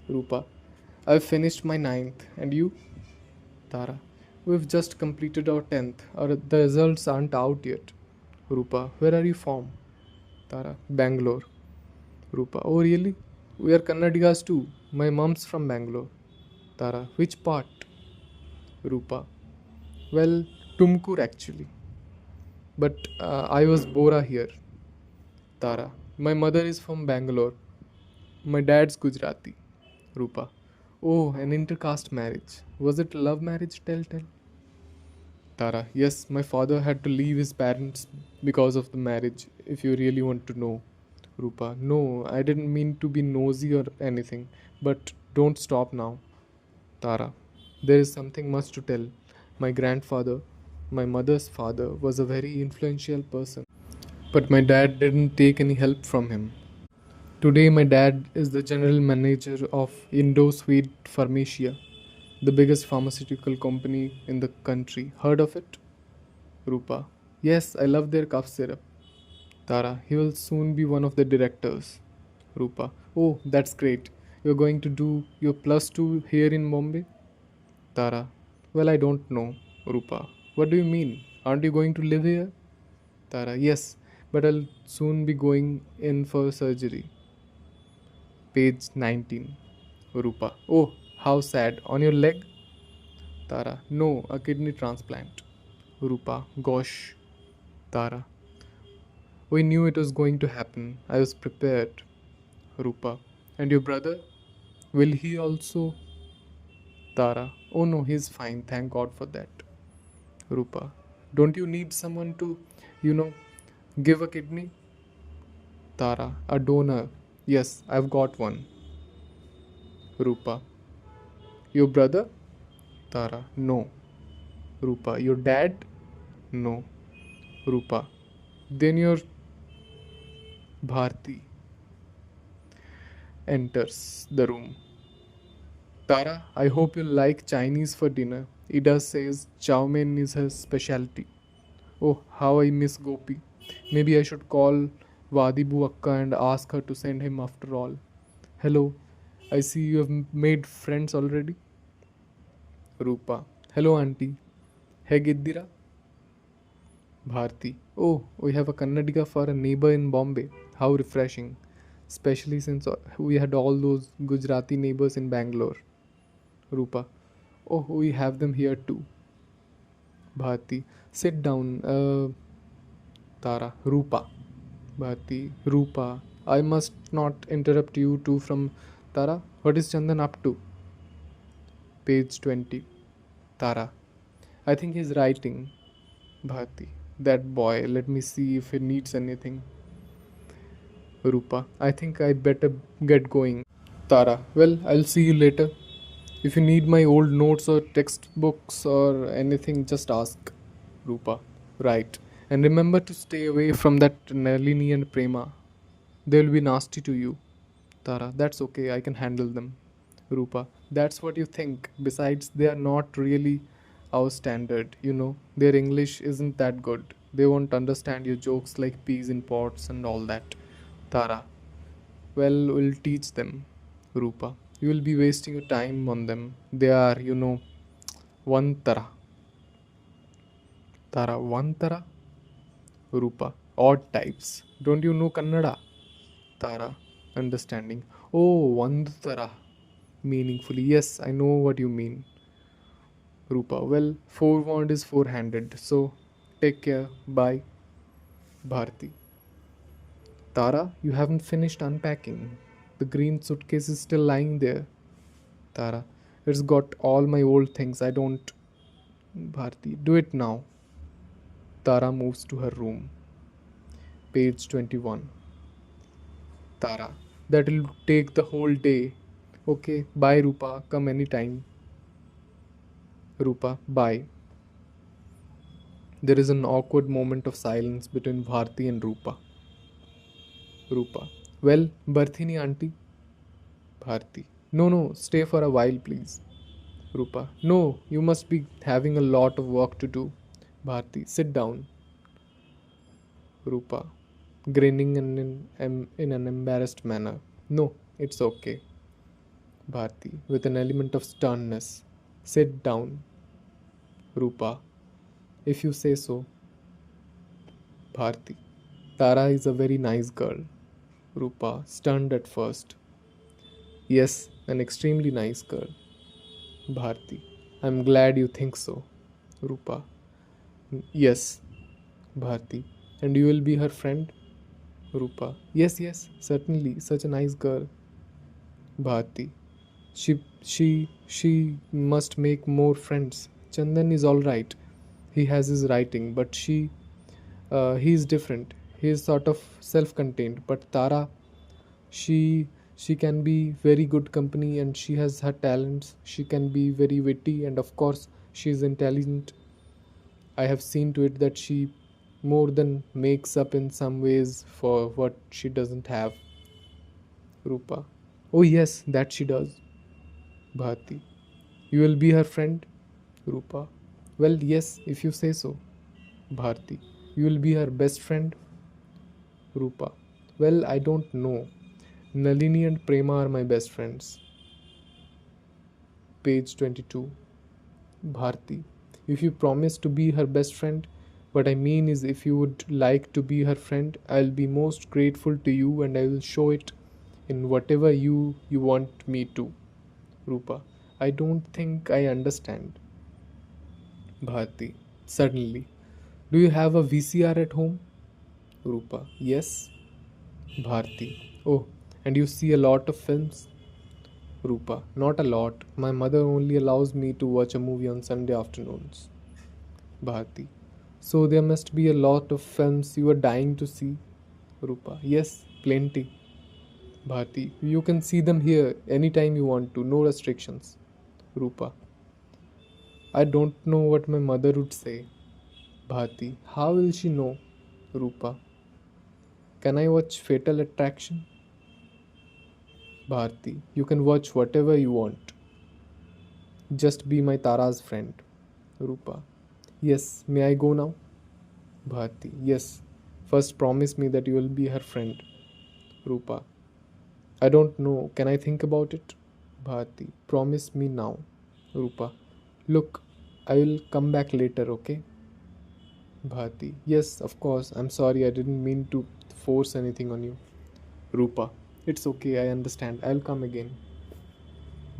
Rupa. I've finished my ninth. And you? Tara. We've just completed our 10th. The results aren't out yet. Rupa. Where are you from? Tara. Bangalore. Rupa. Oh, really? We are Kannadigas too. My mom's from Bangalore. Tara. Which part? Rupa. Well, Tumkur actually. But I was Bora here. Tara. My mother is from Bangalore. My dad's Gujarati. Rupa. Oh, an intercaste marriage. Was it a love marriage? Tell. Tara. Yes, my father had to leave his parents because of the marriage, if you really want to know. Rupa. No, I didn't mean to be nosy or anything. But don't stop now. Tara. There is something much to tell. My grandfather, my mother's father, was a very influential person. But my dad didn't take any help from him. Today, my dad is the general manager of Indo-Swede Pharmacia, the biggest pharmaceutical company in the country. Heard of it? Rupa. Yes, I love their cough syrup. Tara. He will soon be one of the directors. Rupa. Oh, that's great. You're going to do your plus two here in Bombay? Tara. Well, I don't know. Rupa. What do you mean? Aren't you going to live here? Tara. Yes, but I'll soon be going in for surgery. Page 19. Rupa. Oh, how sad. On your leg? Tara. No, a kidney transplant. Rupa. Gosh. Tara. We knew it was going to happen. I was prepared. Rupa. And your brother? Will he also? Tara. Oh no, he's fine. Thank God for that. Rupa. Don't you need someone to, you know, give a kidney? Tara. A donor. Yes, I've got one. Rupa. Your brother? Tara. No. Rupa. Your dad? No. Rupa. Then your Bharti enters the room. Tara, I hope you like Chinese for dinner. Ida says chow mein is her specialty. Oh, how I miss Gopi. Maybe I should call Vadibu Akka and ask her to send him after all. Hello, I see you have made friends already. Rupa. Hello, auntie. Hey, Giddira. Bharti. Oh, we have a Kannadiga for a neighbor in Bombay. How refreshing. Especially since we had all those Gujarati neighbors in Bangalore. Rupa. Oh, we have them here too. Bharti. Sit down. Tara. Rupa. Bharti. Rupa. I must not interrupt you too from Tara. What is Chandan up to? Page 20. Tara. I think he's writing. Bharti. That boy. Let me see if he needs anything. Rupa. I think I better get going. Tara. Well, I'll see you later. If you need my old notes or textbooks or anything, just ask. Rupa. Right. And remember to stay away from that Nalini and Prema. They'll be nasty to you. Tara. That's okay. I can handle them. Rupa. That's what you think. Besides, they are not really our standard. Their English isn't that good. They won't understand your jokes like peas in pots and all that. Tara. Well, we'll teach them. Rupa. You will be wasting your time on them. They are, one Tara. Tara. One Tara? Rupa. Odd types. Don't you know Kannada? Tara. Understanding. Oh, one Tara. Meaningfully. Yes, I know what you mean. Rupa. Well, forewarned is four-handed. So, take care. Bye. Bharti. Tara, you haven't finished unpacking. The green suitcase is still lying there. Tara. It's got all my old things. I don't. Bharti. Do it now. Tara moves to her room. Page 21. Tara. That'll take the whole day. Okay, bye Rupa. Come anytime. Rupa. Bye. There is an awkward moment of silence between Bharti and Rupa. Rupa. Well, Barthini auntie. Bharti. No, no, stay for a while, please. Rupa. No, you must be having a lot of work to do. Bharti. Sit down. Rupa. Grinning in an embarrassed manner. No, it's okay. Bharti. With an element of sternness. Sit down. Rupa. If you say so. Bharti. Tara is a very nice girl. Rupa. Stunned at first. Yes, an extremely nice girl. Bharti. I'm glad you think so. Rupa. Yes. Bharti. And you will be her friend? Rupa. Yes, yes, certainly. Such a nice girl. Bharti. She must make more friends. Chandan is all right. He has his writing, but he is different. He is sort of self-contained. But Tara, she she can be very good company, and she has her talents. She can be very witty, and of course she is intelligent. I have seen to it that she more than makes up in some ways for what she doesn't have. Rupa. Oh yes, that she does. Bharti. You will be her friend? Rupa. Well, yes, if you say so. Bharti. You will be her best friend? Rupa. Well, I don't know. Nalini and Prema are my best friends. Page 22. Bharti. If you promise to be her best friend, what I mean is, if you would like to be her friend, I'll be most grateful to you, and I will show it in whatever you want me to. Rupa. I don't think I understand. Bharti. Suddenly. Do you have a VCR at home? Rupa. Yes. Bharti. Oh, and you see a lot of films? Rupa. Not a lot. My mother only allows me to watch a movie on Sunday afternoons. Bharti. So there must be a lot of films you are dying to see? Rupa. Yes, plenty. Bharti. You can see them here anytime you want to, no restrictions. Rupa. I don't know what my mother would say. Bharti. How will she know? Rupa. Can I watch Fatal Attraction? Bharti. You can watch whatever you want. Just be my Tara's friend. Rupa. Yes, may I go now? Bharti. Yes. First promise me that you will be her friend. Rupa. I don't know. Can I think about it? Bharti. Promise me now. Rupa. Look, I will come back later, okay? Bharti. Yes, of course. I'm sorry, I didn't mean to force anything on you. Rupa. It's okay, I understand. I'll come again.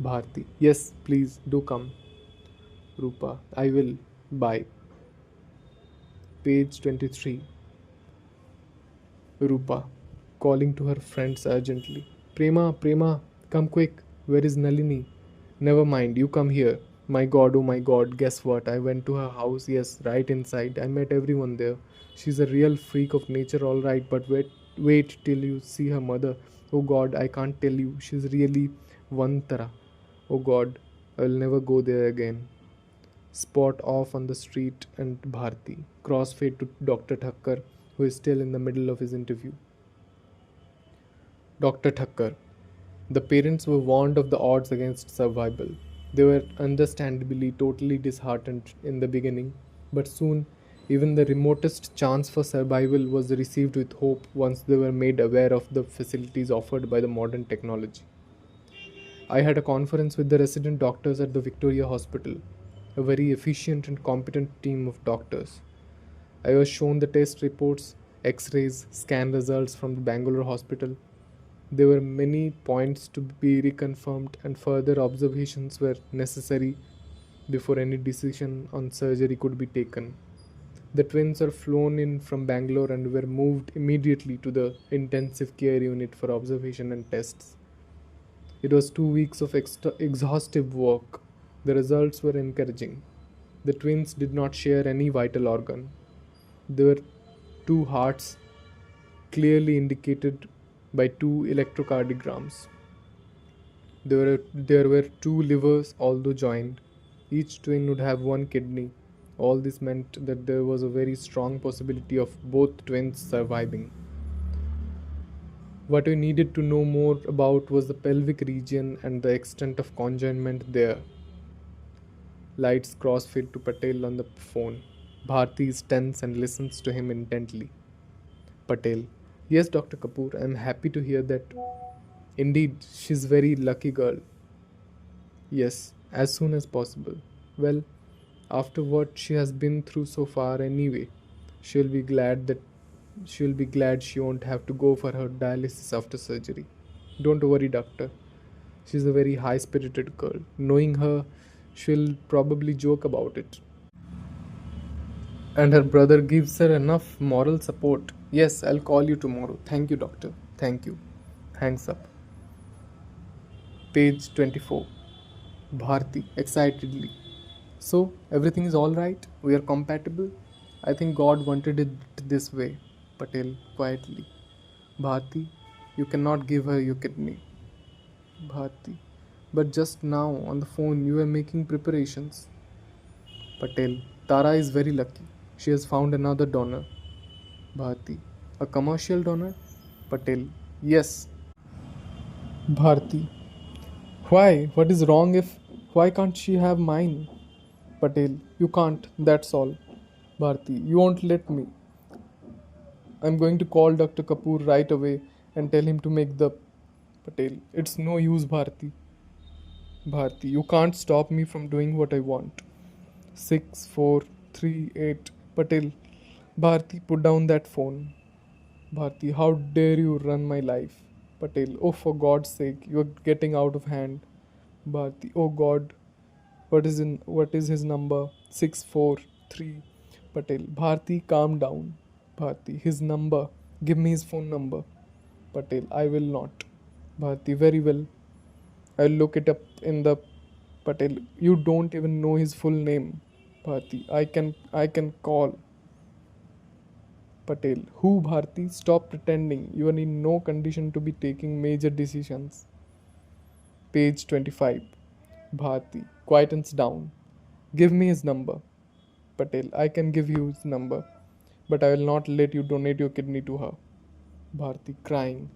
Bharti. Yes, please do come. Rupa. I will. Bye. Page 23. Rupa. Calling to her friends urgently. Prema, Prema, come quick. Where is Nalini? Never mind, you come here. Oh my god, guess what? I went to her house, yes, right inside. I met everyone there. She's a real freak of nature, alright, but wait till you see her mother. Oh god, I can't tell you. She's really one Tara. Oh god, I'll never go there again. Spot off on the street and Bharti. Crossfade to Dr. Thakkar, who is still in the middle of his interview. Dr. Thakkar. The parents were warned of the odds against survival. They were understandably totally disheartened in the beginning, but soon even the remotest chance for survival was received with hope once they were made aware of the facilities offered by the modern technology. I had a conference with the resident doctors at the Victoria Hospital, a very efficient and competent team of doctors. I was shown the test reports, x rays, scan results from the Bangalore hospital. There were many points to be reconfirmed, and further observations were necessary before any decision on surgery could be taken. The twins were flown in from Bangalore and were moved immediately to the intensive care unit for observation and tests. It was 2 weeks of exhaustive work. The results were encouraging. The twins did not share any vital organ. There were two hearts clearly indicated by two electrocardiograms. There were two livers, although joined. Each twin would have one kidney. All this meant that there was a very strong possibility of both twins surviving. What we needed to know more about was the pelvic region and the extent of conjoinment there. Lights crossfade to Patel on the phone. Bharti is tense and listens to him intently. Patel. Yes, Dr. Kapoor, I am happy to hear that. Indeed, she's very lucky girl. Yes, as soon as possible. Well, after what she has been through so far anyway, she'll be glad that she'll be glad she won't have to go for her dialysis after surgery. Don't worry, doctor. She's a very high-spirited girl. Knowing her, she'll probably joke about it. And her brother gives her enough moral support. Yes, I'll call you tomorrow. Thank you, doctor. Thank you. Hangs up. Page 24. Bharti, excitedly. So, everything is alright? We are compatible? I think God wanted it this way. Patel, quietly. Bharti, you cannot give her your kidney. Bharti, but just now on the phone you were making preparations. Patel, Tara is very lucky. She has found another donor. Bharti, a commercial donor? Patel, yes. Bharti, why? What is wrong if. Why can't she have mine? Patel, you can't, that's all. Bharti, you won't let me. I'm going to call Dr. Kapoor right away and tell him to make the. Patel, it's no use, Bharti. Bharti, you can't stop me from doing what I want. 6438. Patel, Bharti, put down that phone. Bharti, how dare you run my life? Patel, oh, for God's sake, you're getting out of hand. Bharti, oh God, what is his number? 643. Patel, Bharti, calm down. Bharti, his number. Give me his phone number. Patel, I will not. Bharti, very well. I'll look it up in the. Patel, you don't even know his full name. Bharti, I can call. Patel, who? Bharti? Stop pretending. You are in no condition to be taking major decisions. Page 25. Bharti quietens down. Give me his number. Patel, I can give you his number, but I will not let you donate your kidney to her. Bharti crying.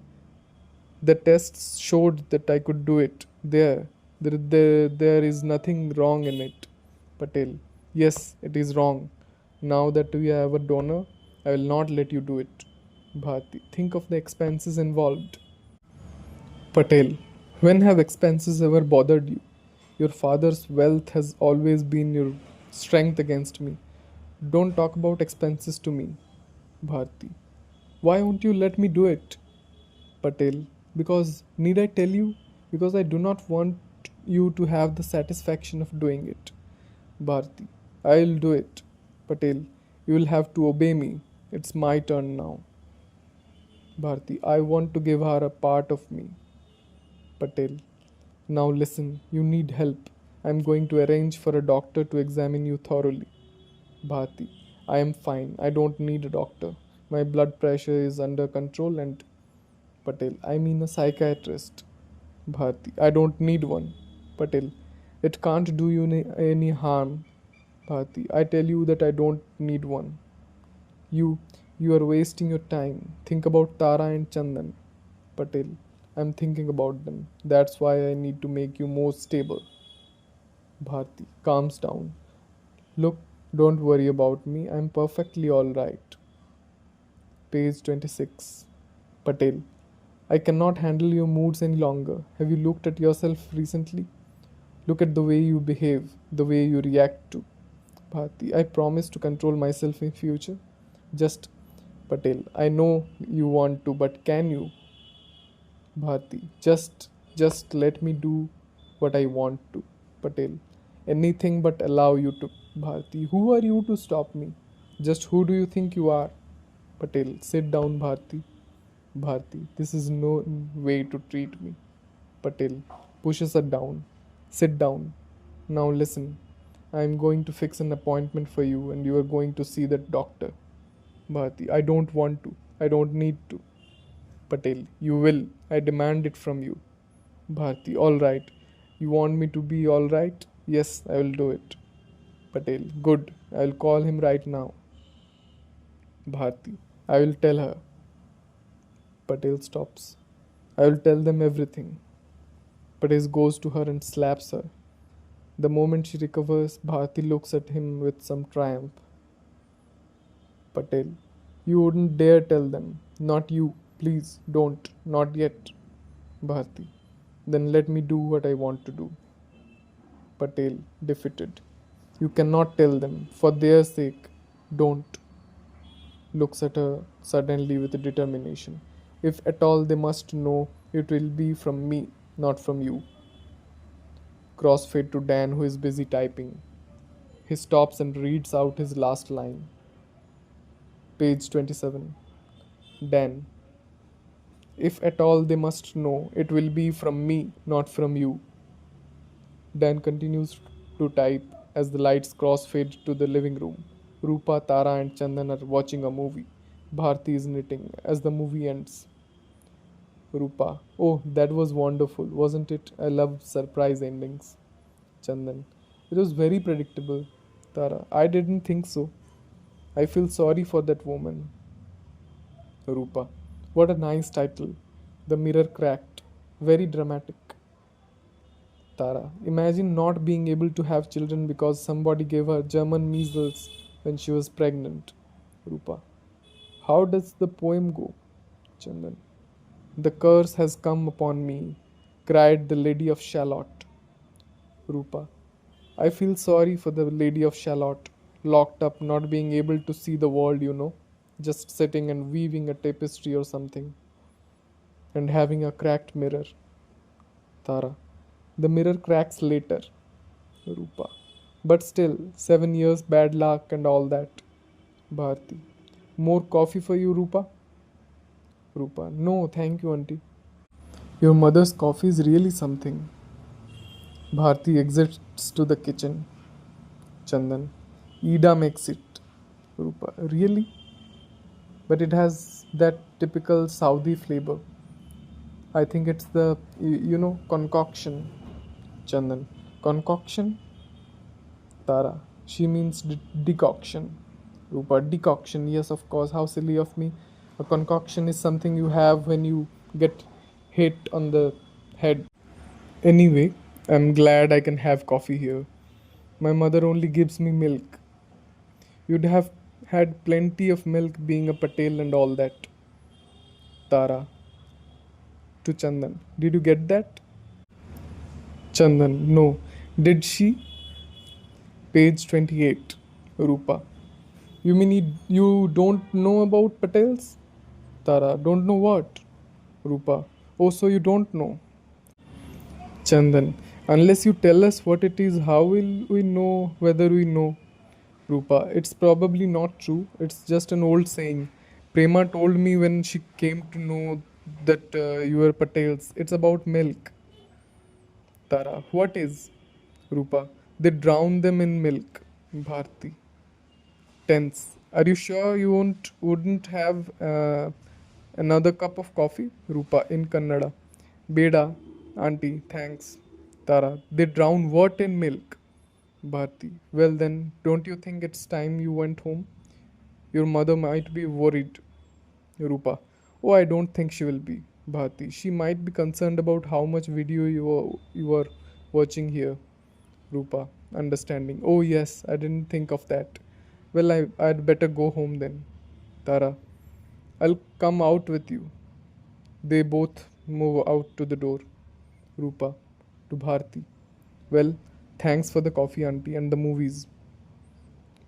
The tests showed that I could do it. There is nothing wrong in it. Patel, yes, it is wrong. Now that we have a donor, I will not let you do it. Bharti, think of the expenses involved. Patel, when have expenses ever bothered you? Your father's wealth has always been your strength against me. Don't talk about expenses to me. Bharti. Why won't you let me do it? Patel. Because, need I tell you? Because I do not want you to have the satisfaction of doing it. Bharti. I'll do it. Patel. You will have to obey me. It's my turn now. Bharti. I want to give her a part of me. Patel. Now listen, you need help. I'm going to arrange for a doctor to examine you thoroughly. Bharti. I am fine. I don't need a doctor. My blood pressure is under control and Patel. I mean a psychiatrist. Bharti. I don't need one. Patel. It can't do you any harm. Bharti. I tell you that I don't need one. You you are wasting your time. Think about Tara and Chandan. Patel. I'm thinking about them. That's why I need to make you more stable. Bharti calms down. Look, don't worry about me. I'm perfectly alright. Page 26. Patel. I cannot handle your moods any longer. Have you looked at yourself recently? Look at the way you behave, the way you react to. Bharti. I promise to control myself in future. Just Patel. I know you want to, but can you? Bharti. Just let me do what I want to. Patel. Anything but allow you to. Bharti. Who are you to stop me? Just who do you think you are? Patel. Sit down, Bharti. Bharti. This is no way to treat me. Patel pushes her down. Sit down. Now listen. I am going to fix an appointment for you and you are going to see that doctor. Bharti. I don't want to. I don't need to. Patel. You will. I demand it from you. Bharti. Alright. You want me to be alright? Yes, I will do it. Patel. Good. I will call him right now. Bharti. I will tell her. Patel stops. I will tell them everything. Patel goes to her and slaps her. The moment she recovers, Bharti looks at him with some triumph. Patel. You wouldn't dare tell them. Not you. Please don't. Not yet. Bharti. Then let me do what I want to do. Patel, defeated. You cannot tell them. For their sake, don't. Looks at her suddenly with determination. If at all they must know, it will be from me, not from you. Crossfade to Dan, who is busy typing. He stops and reads out his last line. Page 27. Dan. If at all they must know, it will be from me, not from you. Dan continues to type as the lights crossfade to the living room. Rupa, Tara, and Chandan are watching a movie. Bharti is knitting as the movie ends. Rupa. Oh, that was wonderful, wasn't it? I loved surprise endings. Chandan. It was very predictable. Tara. I didn't think so. I feel sorry for that woman. Rupa. What a nice title. The mirror cracked. Very dramatic. Tara. Imagine not being able to have children because somebody gave her German measles when she was pregnant. Rupa. How does the poem go? Chandan. The curse has come upon me, cried the Lady of Shalott. Rupa. I feel sorry for the Lady of Shalott, locked up, not being able to see the world, just sitting and weaving a tapestry or something, and having a cracked mirror. Tara. The mirror cracks later. Rupa. But still, 7 years bad luck and all that. Bharti. More coffee for you, Rupa? Rupa. No, thank you, auntie. Your mother's coffee is really something. Bharti exits to the kitchen. Chandan. Ida makes it. Rupa. Really? But it has that typical Saudi flavor. I think it's the, concoction. Chandan. Concoction? Tara. She means decoction. Rupa. Decoction. Yes, of course. How silly of me. A concoction is something you have when you get hit on the head. Anyway, I'm glad I can have coffee here. My mother only gives me milk. You'd have had plenty of milk being a Patel and all that. Tara. To Chandan. Did you get that? Chandan. No. Did she? Page 28. Rupa. You mean you don't know about Patels? Tara, don't know what? Rupa, oh, so you don't know. Chandan, unless you tell us what it is, how will we know whether we know? Rupa, it's probably not true. It's just an old saying. Prema told me when she came to know that you were Patels. It's about milk. Tara, what is? Rupa, they drown them in milk. Bharti, tense. Are you sure you wouldn't have another cup of coffee? Rupa in Kannada. Beda, auntie, thanks. Tara, they drown what in milk? Bharti, well then, don't you think it's time you went home? Your mother might be worried. Rupa, oh, I don't think she will be. Bharti, she might be concerned about how much video you are watching here. Rupa, understanding. Oh, yes, I didn't think of that. Well, I'd better go home then. Tara, I'll come out with you. They both move out to the door. Rupa, to Bharti. Well, thanks for the coffee, auntie, and the movies.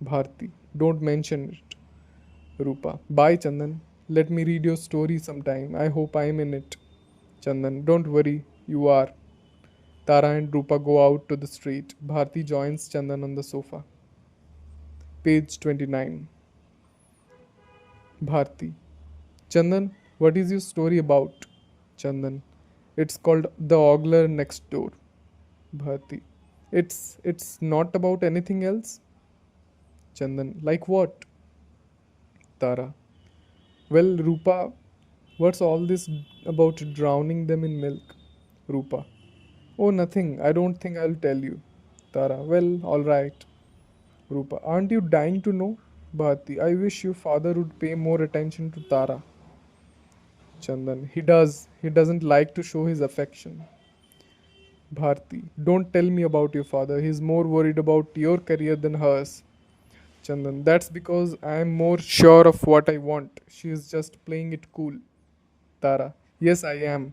Bharti, don't mention it. Rupa, bye, Chandan. Let me read your story sometime. I hope I am in it. Chandan, don't worry, you are. Tara and Rupa go out to the street. Bharti joins Chandan on the sofa. Page 29. Bharti. Chandan, what is your story about? Chandan. It's called The Ogler Next Door. Bharti. It's not about anything else? Chandan. Like what? Tara. Well, Rupa, what's all this about drowning them in milk? Rupa. Oh, nothing. I don't think I'll tell you. Tara. Well, alright. Rupa. Aren't you dying to know? Bharti. I wish your father would pay more attention to Tara. Chandan. He does. He doesn't like to show his affection. Bharti. Don't tell me about your father. He's more worried about your career than hers. Chandan. That's because I am more sure of what I want. She is just playing it cool. Tara. Yes, I am.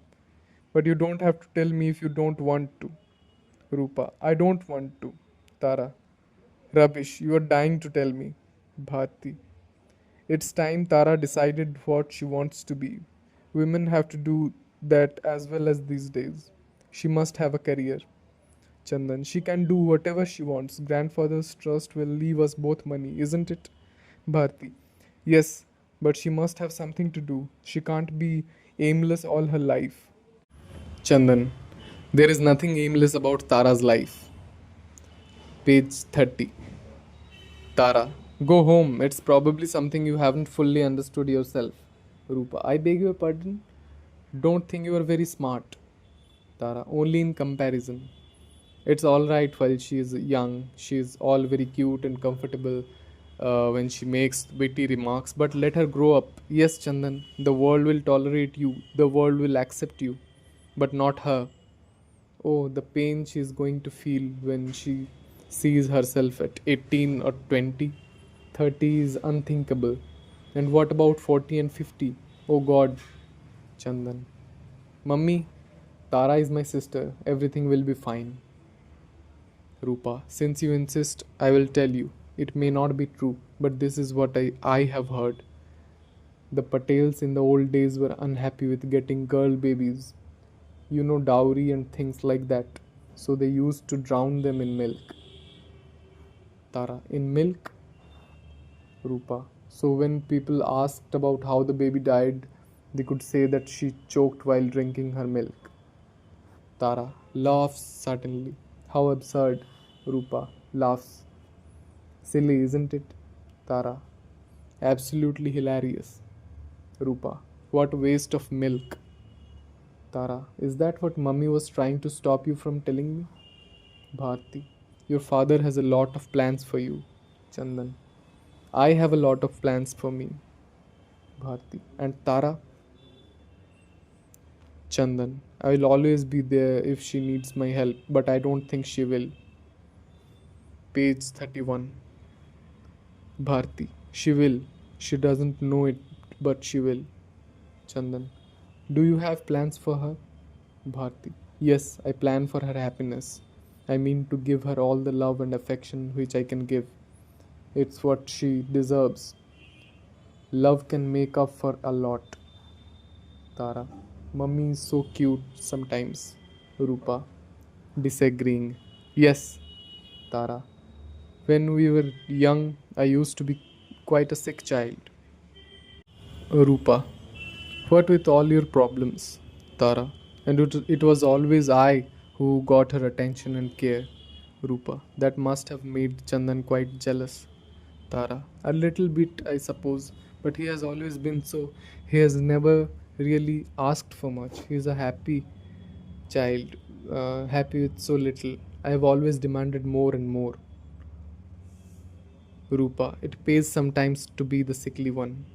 But you don't have to tell me if you don't want to. Rupa. I don't want to. Tara. Rubbish. You are dying to tell me. Bharti. It's time Tara decided what she wants to be. Women have to do that as well as these days. She must have a career. Chandan, she can do whatever she wants. Grandfather's trust will leave us both money, isn't it? Bharti, yes, but she must have something to do. She can't be aimless all her life. Chandan, there is nothing aimless about Tara's life. Page 30. Tara, go home. It's probably something you haven't fully understood yourself. Rupa, I beg your pardon? Don't think you are very smart. Tara, only in comparison. It's alright while she is young. She is all very cute and comfortable when she makes witty remarks, but let her grow up. Yes, Chandan, the world will tolerate you, the world will accept you, but not her. Oh, the pain she is going to feel when she sees herself at 18 or 20. 30 is unthinkable. And what about 40 and 50? Oh God, Chandan. Mummy, Tara is my sister. Everything will be fine. Rupa, since you insist, I will tell you. It may not be true, but this is what I have heard. The Patels in the old days were unhappy with getting girl babies. You know, dowry and things like that. So they used to drown them in milk. Tara, in milk? Rupa. So when people asked about how the baby died, they could say that she choked while drinking her milk. Tara laughs suddenly. How absurd. Rupa laughs. Silly, isn't it? Tara. Absolutely hilarious. Rupa. What waste of milk. Tara. Is that what mummy was trying to stop you from telling me? Bharti. Your father has a lot of plans for you. Chandan. I have a lot of plans for me. Bharti. And Tara? Chandan. I will always be there if she needs my help, but I don't think she will. Page 31. Bharti. She will. She doesn't know it, but she will. Chandan. Do you have plans for her? Bharti. Yes, I plan for her happiness. I mean to give her all the love and affection which I can give. It's what she deserves. Love can make up for a lot. Tara. Mummy is so cute sometimes. Rupa. Disagreeing. Yes, Tara. When we were young, I used to be quite a sick child. Rupa. What with all your problems? Tara. And it was always I who got her attention and care. Rupa. That must have made Chandan quite jealous. Tara. A little bit, I suppose, but he has always been so. He has never really asked for much. He is a happy child, happy with so little. I have always demanded more and more. Rupa. It pays sometimes to be the sickly one.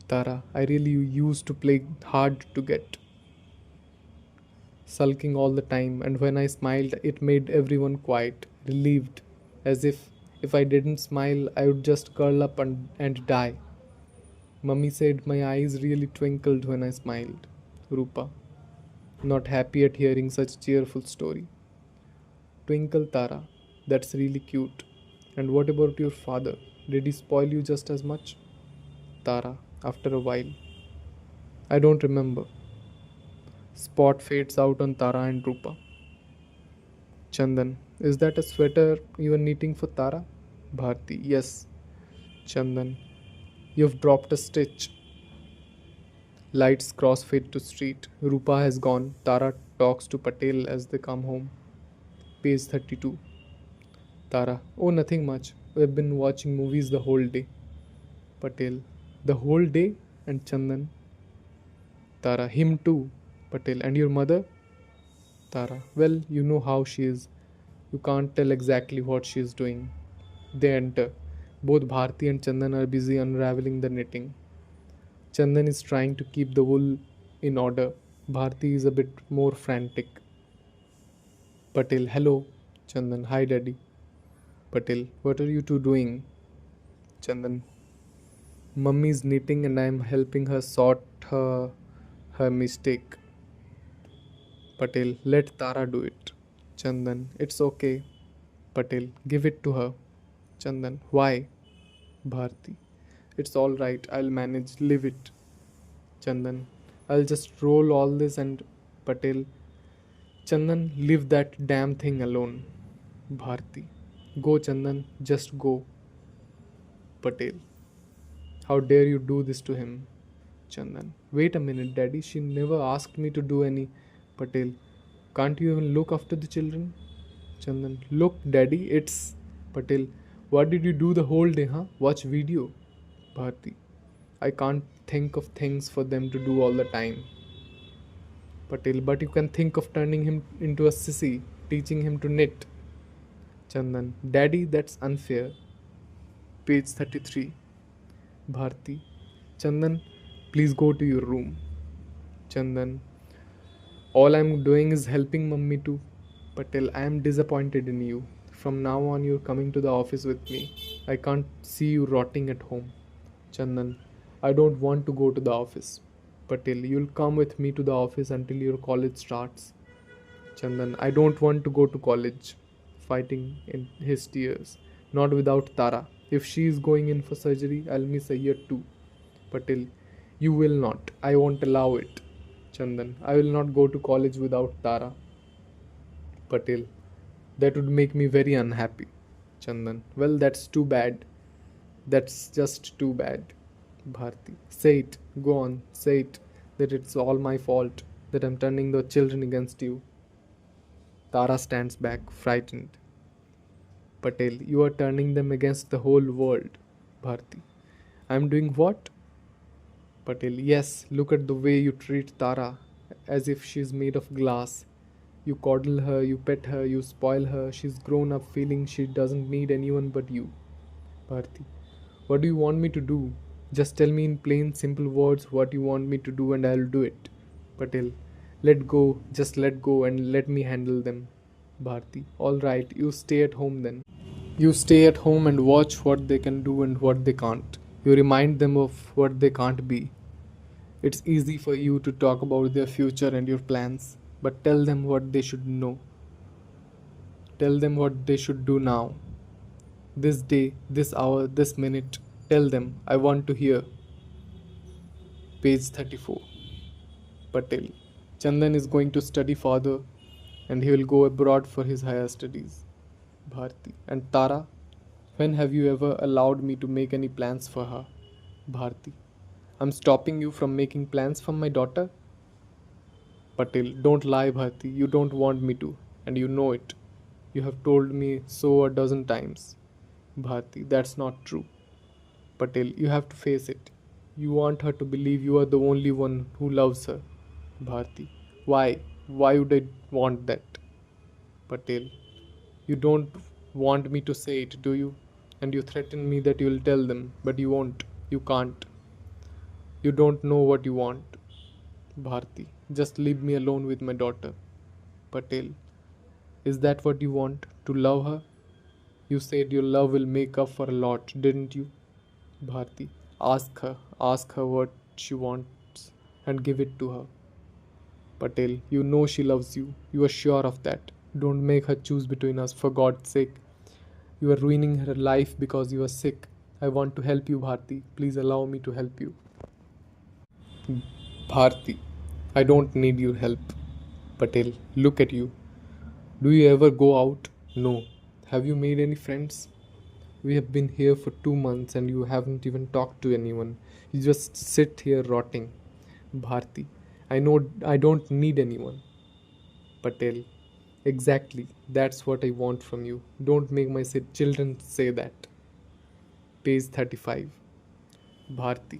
Tara. I really used to play hard to get, sulking all the time, and when I smiled, it made everyone quiet, relieved, as if I didn't smile, I would just curl up and die. Mummy said my eyes really twinkled when I smiled. Rupa, not happy at hearing such cheerful story. Twinkle Tara, that's really cute. And what about your father? Did he spoil you just as much? Tara, after a while. I don't remember. Spot fades out on Tara and Rupa. Chandan, is that a sweater you are knitting for Tara? Bharti, yes. Chandan, you've dropped a stitch. Lights crossfade to street. Rupa has gone. Tara talks to Patel as they come home. Page 32. Tara, oh, nothing much. We've been watching movies the whole day. Patel, the whole day? And Chandan, Tara, him too. Patel, and your mother? Tara, well, you know how she is. You can't tell exactly what she is doing. They enter. Both Bharti and Chandan are busy unraveling the knitting. Chandan is trying to keep the wool in order. Bharti is a bit more frantic. Patel, hello. Chandan, hi daddy. Patel, what are you two doing? Chandan, mummy is knitting and I am helping her sort her mistake. Patel, let Tara do it. Chandan, it's okay. Patel, give it to her. Chandan, why? Bharti, it's alright, I'll manage, leave it. Chandan, I'll just roll all this and Patel, Chandan, leave that damn thing alone. Bharti, go Chandan, just go. Patel, how dare you do this to him? Chandan, wait a minute, daddy, she never asked me to do any. Patel, can't you even look after the children? Chandan, look, daddy, it's. Patel, what did you do the whole day, huh? Watch video. Bharti, I can't think of things for them to do all the time. Patel, but you can think of turning him into a sissy, teaching him to knit. Chandan, daddy, that's unfair. Page 33. Bharti, Chandan, please go to your room. Chandan, all I'm doing is helping mummy too. Patel, I am disappointed in you. From now on, you're coming to the office with me. I can't see you rotting at home. Chandan, I don't want to go to the office. Patel, you'll come with me to the office until your college starts. Chandan, I don't want to go to college. Fighting in his tears. Not without Tara. If she is going in for surgery, I'll miss a year too. Patel, you will not. I won't allow it. Chandan, I will not go to college without Tara. Patel, that would make me very unhappy. Chandan, well, that's too bad. That's just too bad. Bharti, say it. Go on, say it. That it's all my fault. That I'm turning the children against you. Tara stands back, frightened. Patel, you are turning them against the whole world. Bharti, I'm doing what? Patel, yes, look at the way you treat Tara, as if she's made of glass. You coddle her, you pet her, you spoil her. She's grown up feeling she doesn't need anyone but you. Bharti, what do you want me to do? Just tell me in plain, simple words what you want me to do and I'll do it. Patel, let go, just let go and let me handle them. Bharti, alright, you stay at home then. You stay at home and watch what they can do and what they can't. You remind them of what they can't be. It's easy for you to talk about their future and your plans, but tell them what they should know. Tell them what they should do now. This day, this hour, this minute. Tell them, I want to hear. Page 34. Patel. Chandan is going to study further and he will go abroad for his higher studies. Bharti. And Tara? When have you ever allowed me to make any plans for her? Bharti. I'm stopping you from making plans for my daughter? Patel. Don't lie, Bharti. You don't want me to, and you know it. You have told me so a dozen times. Bharti. That's not true. Patel. You have to face it. You want her to believe you are the only one who loves her. Bharti. Why? Why would I want that? Patel. You don't want me to say it, do you? And you threaten me that you will tell them, but you won't. You can't. You don't know what you want. Bharti. Just leave me alone with my daughter. Patel. Is that what you want? To love her? You said your love will make up for a lot, didn't you? Bharti. Ask her. Ask her what she wants and give it to her. Patel. You know she loves you. You are sure of that. Don't make her choose between us, for God's sake. You are ruining her life because you are sick. I want to help you, Bharti. Please allow me to help you. Bharti. I don't need your help. Patel. Look at you. Do you ever go out? No. Have you made any friends? We have been here for 2 months and you haven't even talked to anyone. You just sit here rotting. Bharti. I know I don't need anyone. Patel. Exactly. That's what I want from you. Don't make my children say that. Page 35. Bharti.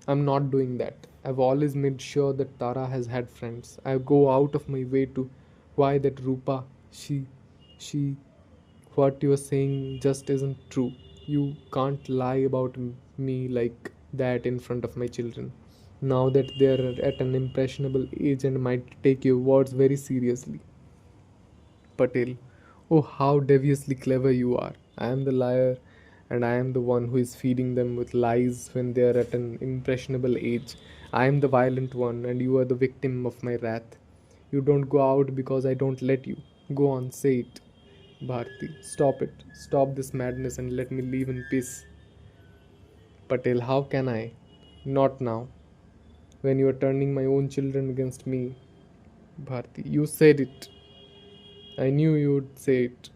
I'm not doing that. I've always made sure that Tara has had friends. I go out of my way to. Why that Rupa? She. What you are saying just isn't true. You can't lie about me like that in front of my children. Now that they're at an impressionable age and might take your words very seriously. Patel. Oh, how deviously clever you are. I am the liar and I am the one who is feeding them with lies when they are at an impressionable age. I am the violent one and you are the victim of my wrath. You don't go out because I don't let you. Go on, say it. Bharti. Stop it. Stop this madness and let me live in peace. Patel. How can I? Not now. When you are turning my own children against me. Bharti. You said it. I knew you would say it.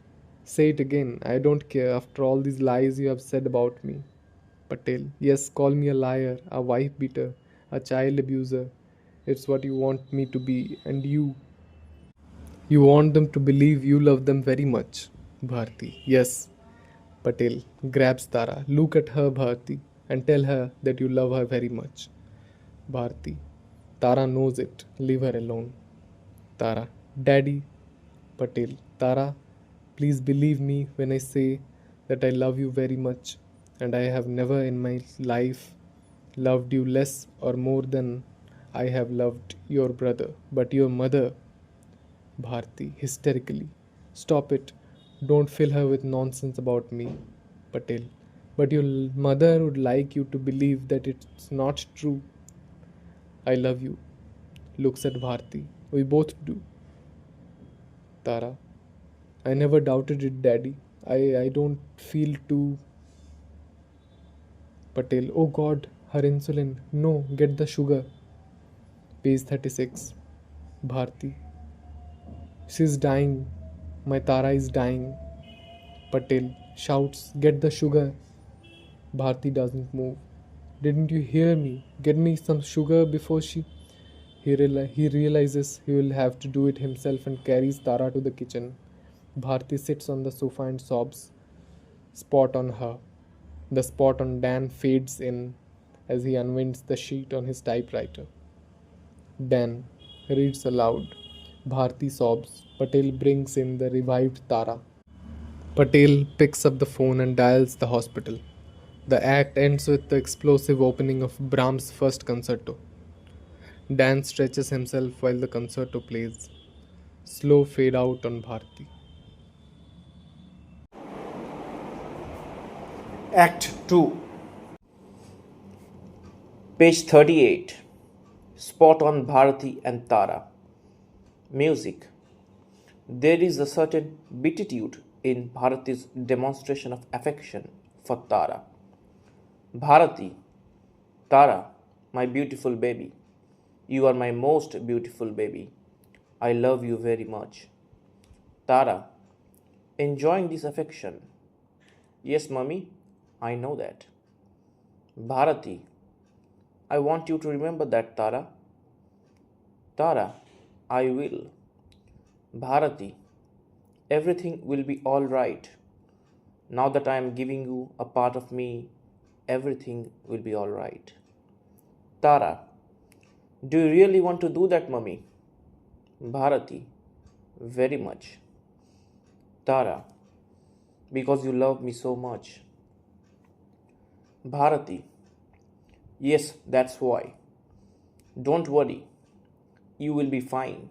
Say it again. I don't care after all these lies you have said about me. Patel. Yes, call me a liar, a wife beater, a child abuser. It's what you want me to be. And you. You want them to believe you love them very much. Bharti. Yes. Patel grabs Tara. Look at her, Bharti, and tell her that you love her very much. Bharti. Tara knows it. Leave her alone. Tara. Daddy. Patel. Tara, please believe me when I say that I love you very much and I have never in my life loved you less or more than I have loved your brother. But your mother. Bharti hysterically. Stop it. Don't fill her with nonsense about me. Patel. But your mother would like you to believe that it's not true. I love you. Looks at Bharti. We both do. Tara. I never doubted it, Daddy. I don't feel too. Patel. Oh God, her insulin. No, get the sugar. Page 36. Bharti. She's dying. My Tara is dying. Patel shouts, get the sugar. Bharti doesn't move. Didn't you hear me? Get me some sugar before she. He realizes he will have to do it himself and carries Tara to the kitchen. Bharti sits on the sofa and sobs. Spot on her. The spot on Dan fades in as he unwinds the sheet on his typewriter. Dan reads aloud. Bharti sobs. Patel brings in the revived Tara. Patel picks up the phone and dials the hospital. The act ends with the explosive opening of Brahms' first concerto. Dan stretches himself while the concerto plays. Slow fade out on Bharti. Act 2, page 38. Spot on Bharati and Tara. Music. There is a certain beatitude in Bharati's demonstration of affection for Tara. Bharati, Tara, my beautiful baby, you are my most beautiful baby. I love you very much. Tara, enjoying this affection. Yes, mummy, I know that. Bharati, I want you to remember that, Tara. Tara, I will. Bharati, everything will be all right. Now that I am giving you a part of me, everything will be all right. Tara, do you really want to do that, mummy? Bharati, very much. Tara, because you love me so much. Bharati, yes, that's why. Don't worry, you will be fine.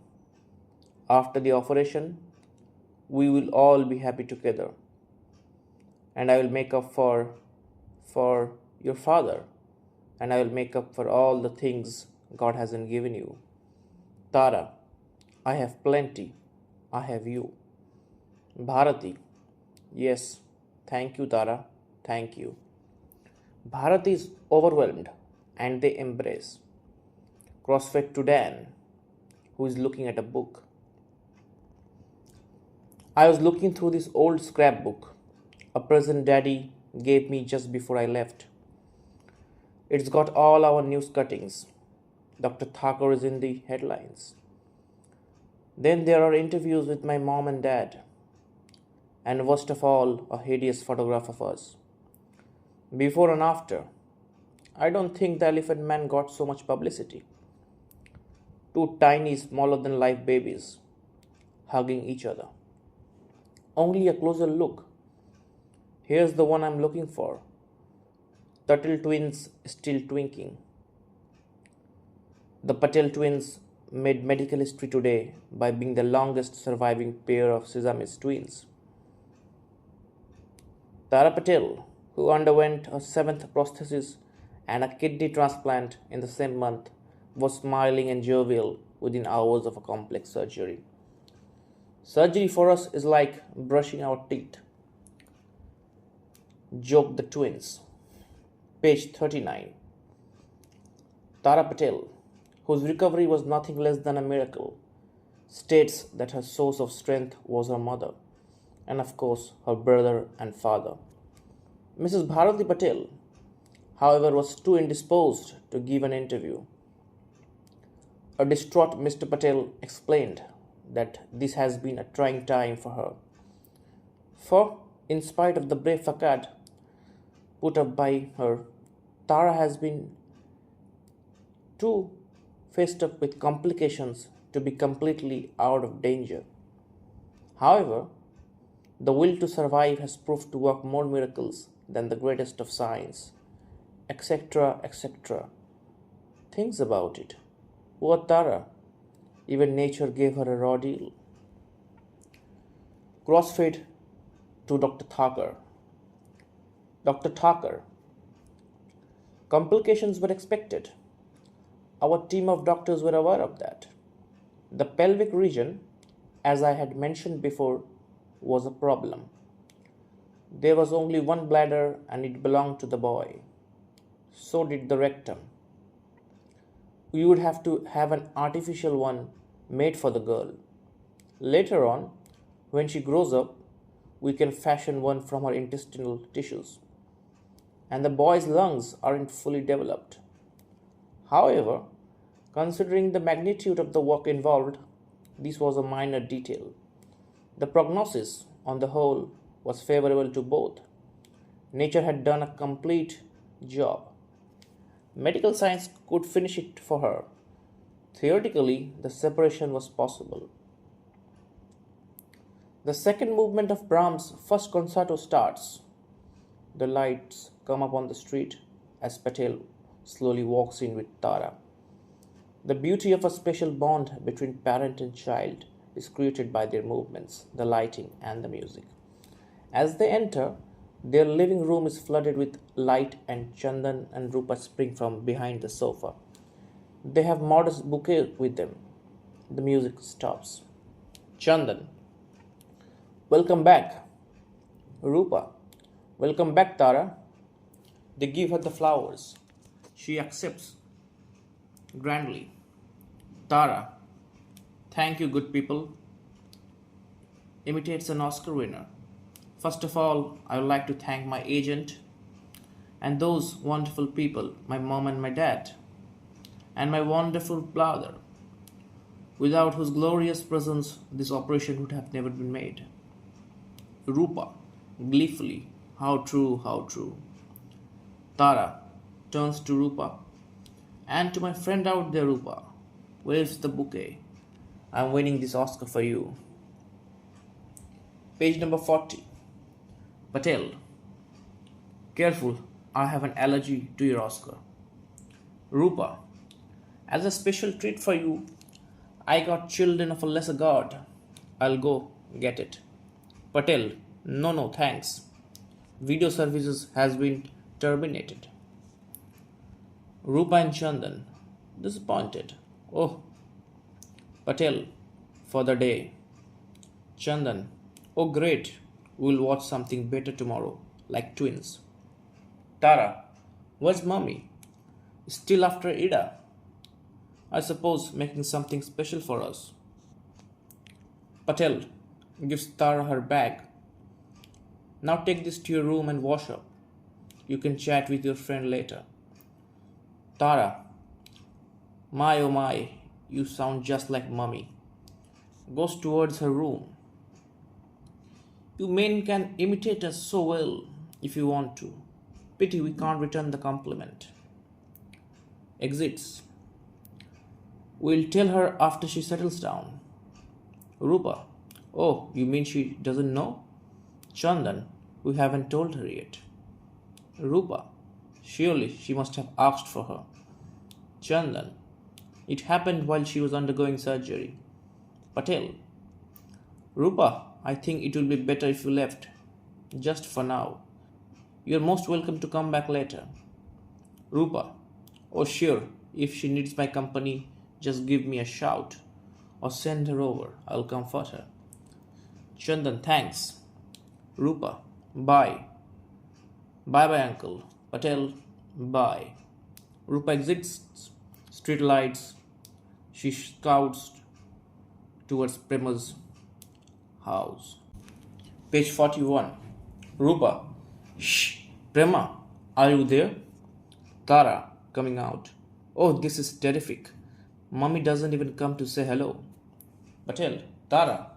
After the operation, we will all be happy together. And I will make up for your father, and I will make up for all the things God hasn't given you. Tara, I have plenty. I have you. Bharati, yes, thank you, Tara, thank you. Bharati is overwhelmed and they embrace. Crossfade to Dan, who is looking at a book. I was looking through this old scrapbook a present Daddy gave me just before I left. It's got all our news cuttings. Dr. Thakur is in the headlines. Then there are interviews with my mom and dad. And worst of all, a hideous photograph of us. Before and after. I don't think the Elephant Man got so much publicity. Two tiny, smaller than life babies hugging each other. Only a closer look. Here's the one I'm looking for. Tuttle twins still twinking. The Patel twins made medical history today by being the longest surviving pair of Siamese twins. Tara Patel, who underwent her 7th prosthesis and a kidney transplant in the same month, was smiling and jovial within hours of a complex surgery. Surgery for us is like brushing our teeth, joked the twins. Page 39. Tara Patel, whose recovery was nothing less than a miracle, states that her source of strength was her mother, and of course her brother and father. Mrs. Bharati Patel, however, was too indisposed to give an interview. A distraught Mr. Patel explained that this has been a trying time for her. For, in spite of the brave facade put up by her, Tara has been too faced up with complications to be completely out of danger. However, the will to survive has proved to work more miracles than the greatest of science, etc., etc. Thinks about it. Poor Tara. Even nature gave her a raw deal. Crossfade to Dr. Thakur. Dr. Thakur. Complications were expected. Our team of doctors were aware of that. The pelvic region, as I had mentioned before, was a problem. There was only one bladder and it belonged to the boy. So did the rectum. We would have to have an artificial one made for the girl. Later on, when she grows up, we can fashion one from her intestinal tissues. And the boy's lungs aren't fully developed. However, considering the magnitude of the work involved, this was a minor detail. The prognosis, on the whole, was favorable to both. Nature had done a complete job. Medical science could finish it for her. Theoretically, the separation was possible. The second movement of Brahms' first concerto starts. The lights come up on the street as Patel slowly walks in with Tara. The beauty of a special bond between parent and child is created by their movements, the lighting, and the music. As they enter, their living room is flooded with light and Chandan and Rupa spring from behind the sofa. They have modest bouquet with them. The music stops. Chandan. Welcome back. Rupa. Welcome back, Tara. They give her the flowers. She accepts grandly. Tara. Thank you, good people. Imitates an Oscar winner. First of all, I would like to thank my agent and those wonderful people, my mom and my dad, and my wonderful brother, without whose glorious presence this operation would have never been made. Rupa, gleefully, how true, how true. Tara turns to Rupa, and to my friend out there, Rupa, where's the bouquet? I'm winning this Oscar for you. Page number 40. Patel. Careful, I have an allergy to your Oscar. Rupa. As a special treat for you, I got Children of a Lesser God. I'll go get it. Patel. No, thanks. Video services has been terminated. Rupa and Chandan. Disappointed. Oh. Patel. For the day. Chandan. Oh great. We'll watch something better tomorrow. Like twins. Tara. Where's mommy? Still after Ida. I suppose making something special for us. Patel gives Tara her bag. Now take this to your room and wash up. You can chat with your friend later. Tara. My oh my, you sound just like mummy. Goes towards her room. You men can imitate us so well if you want to. Pity we can't return the compliment. Exits. We'll tell her after she settles down. Rupa. Oh, you mean she doesn't know? Chandan. We haven't told her yet. Rupa. Surely she must have asked for her. Chandan. It happened while she was undergoing surgery. Patel. Rupa, I think it will be better if you left. Just for now. You are most welcome to come back later. Rupa. Oh sure, if she needs my company, just give me a shout. Or send her over, I'll comfort her. Chandan, thanks. Rupa. Bye. Bye uncle. Patel. Bye. Rupa exits. Street lights. She scouts towards Prema's house. Page 41. Rupa. Shh. Prema, are you there? Tara, coming out. Oh, this is terrific. Mummy doesn't even come to say hello. Patel. Tara.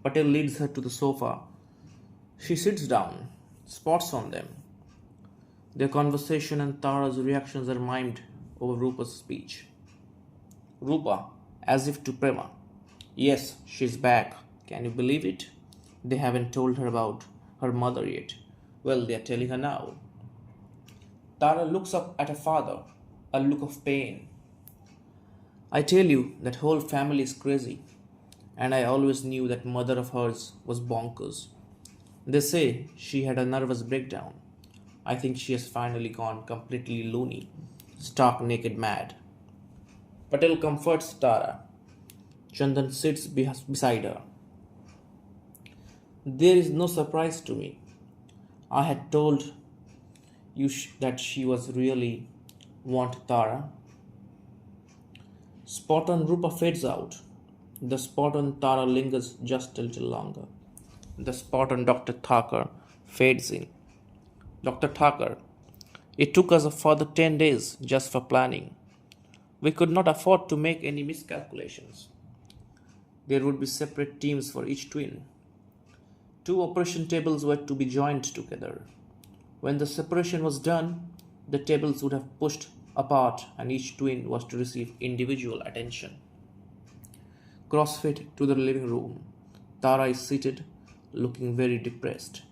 Patel leads her to the sofa. She sits down. Spots on them. Their conversation and Tara's reactions are mimed over Rupa's speech. Rupa, as if to Prema. Yes, she's back. Can you believe it? They haven't told her about her mother yet. Well, they are telling her now. Tara looks up at her father, a look of pain. I tell you, that whole family is crazy. And I always knew that mother of hers was bonkers. They say she had a nervous breakdown. I think she has finally gone completely loony, stark naked mad. Patel comforts Tara. Chandan sits beside her. There is no surprise to me. I had told you that she was really want Tara. Spot on Rupa fades out. The spot on Tara lingers just a little longer. The spot on Dr. Thakur fades in. Dr. Thakur, it took us a further 10 days just for planning. We could not afford to make any miscalculations. There would be separate teams for each twin. 2 operation tables were to be joined together. When the separation was done, the tables would have pushed apart and each twin was to receive individual attention. Crossfit to the living room. Tara is seated, looking very depressed.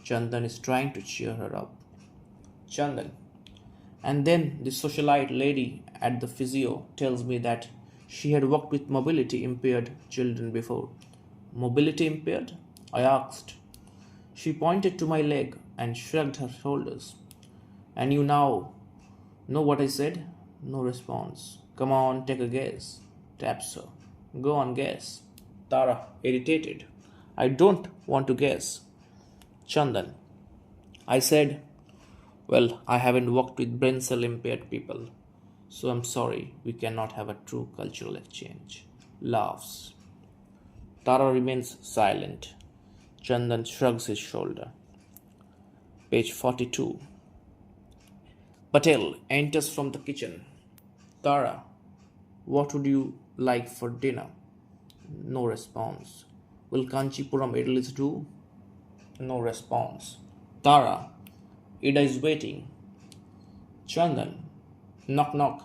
Chandan is trying to cheer her up. Chandan. And then the socialite lady at the physio tells me that she had worked with mobility impaired children before. Mobility impaired? I asked. She pointed to my leg and shrugged her shoulders. And you now know what I said? No response. Come on, take a guess. Taps her. Go on, guess. Tara, irritated. I don't want to guess. Chandan, I said, well, I haven't worked with brain cell impaired people, so I'm sorry, we cannot have a true cultural exchange. Laughs. Tara remains silent. Chandan shrugs his shoulder. Page 42. Patel enters from the kitchen. Tara, what would you like for dinner? No response. Will Kanchipuram idlis do? No response. Tara, Ida is waiting. Chandan, knock knock.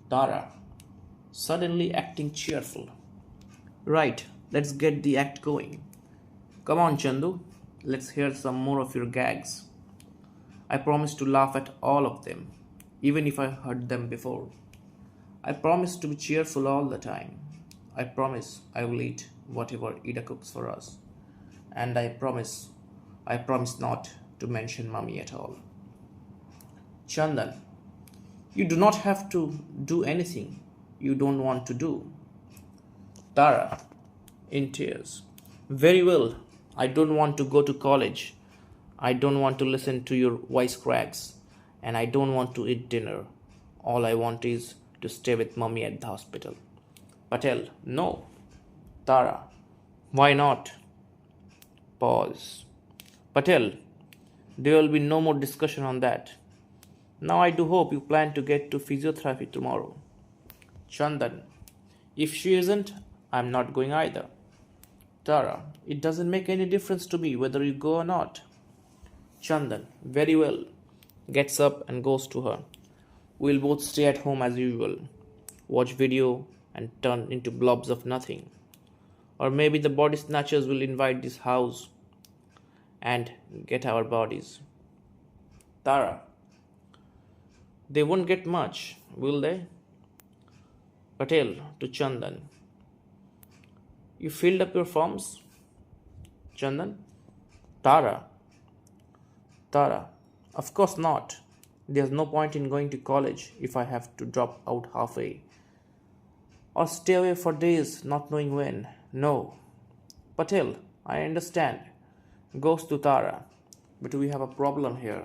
Tara, suddenly acting cheerful. Right, let's get the act going. Come on, Chandu, let's hear some more of your gags. I promise to laugh at all of them, even if I heard them before. I promise to be cheerful all the time. I promise I will eat whatever Ida cooks for us. And I promise not to mention Mummy at all. Chandan, you do not have to do anything you don't want to do. Tara, in tears. Very well, I don't want to go to college. I don't want to listen to your wisecracks. And I don't want to eat dinner. All I want is to stay with Mummy at the hospital. Patel, no. Tara, why not? Pause. Patel, there will be no more discussion on that. Now I do hope you plan to get to physiotherapy tomorrow. Chandan, if she isn't, I'm not going either. Tara, it doesn't make any difference to me whether you go or not. Chandan, very well. Gets up and goes to her. We'll both stay at home as usual. Watch video and turn into blobs of nothing. Or maybe the body snatchers will invade this house and get our bodies. Tara, they won't get much, will they? Patel to Chandan. You filled up your forms? Chandan. Tara. Tara. Of course not. There's no point in going to college if I have to drop out halfway. Or stay away for days not knowing when. No. Patel, I understand. Goes to Tara. But we have a problem here.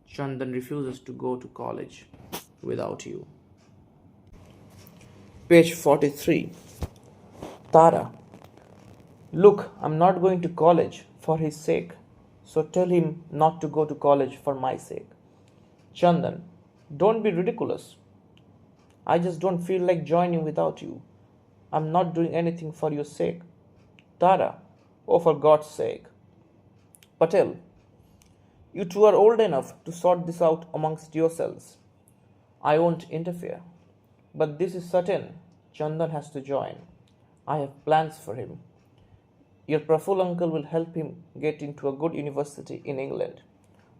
Chandan refuses to go to college without you. Page 43. Tara. Look, I'm not going to college for his sake. So tell him not to go to college for my sake. Chandan. Don't be ridiculous. I just don't feel like joining without you. I'm not doing anything for your sake. Tara. Oh, for God's sake. Patel. You two are old enough to sort this out amongst yourselves. I won't interfere. But this is certain. Chandan has to join. I have plans for him. Your Praful uncle will help him get into a good university in England.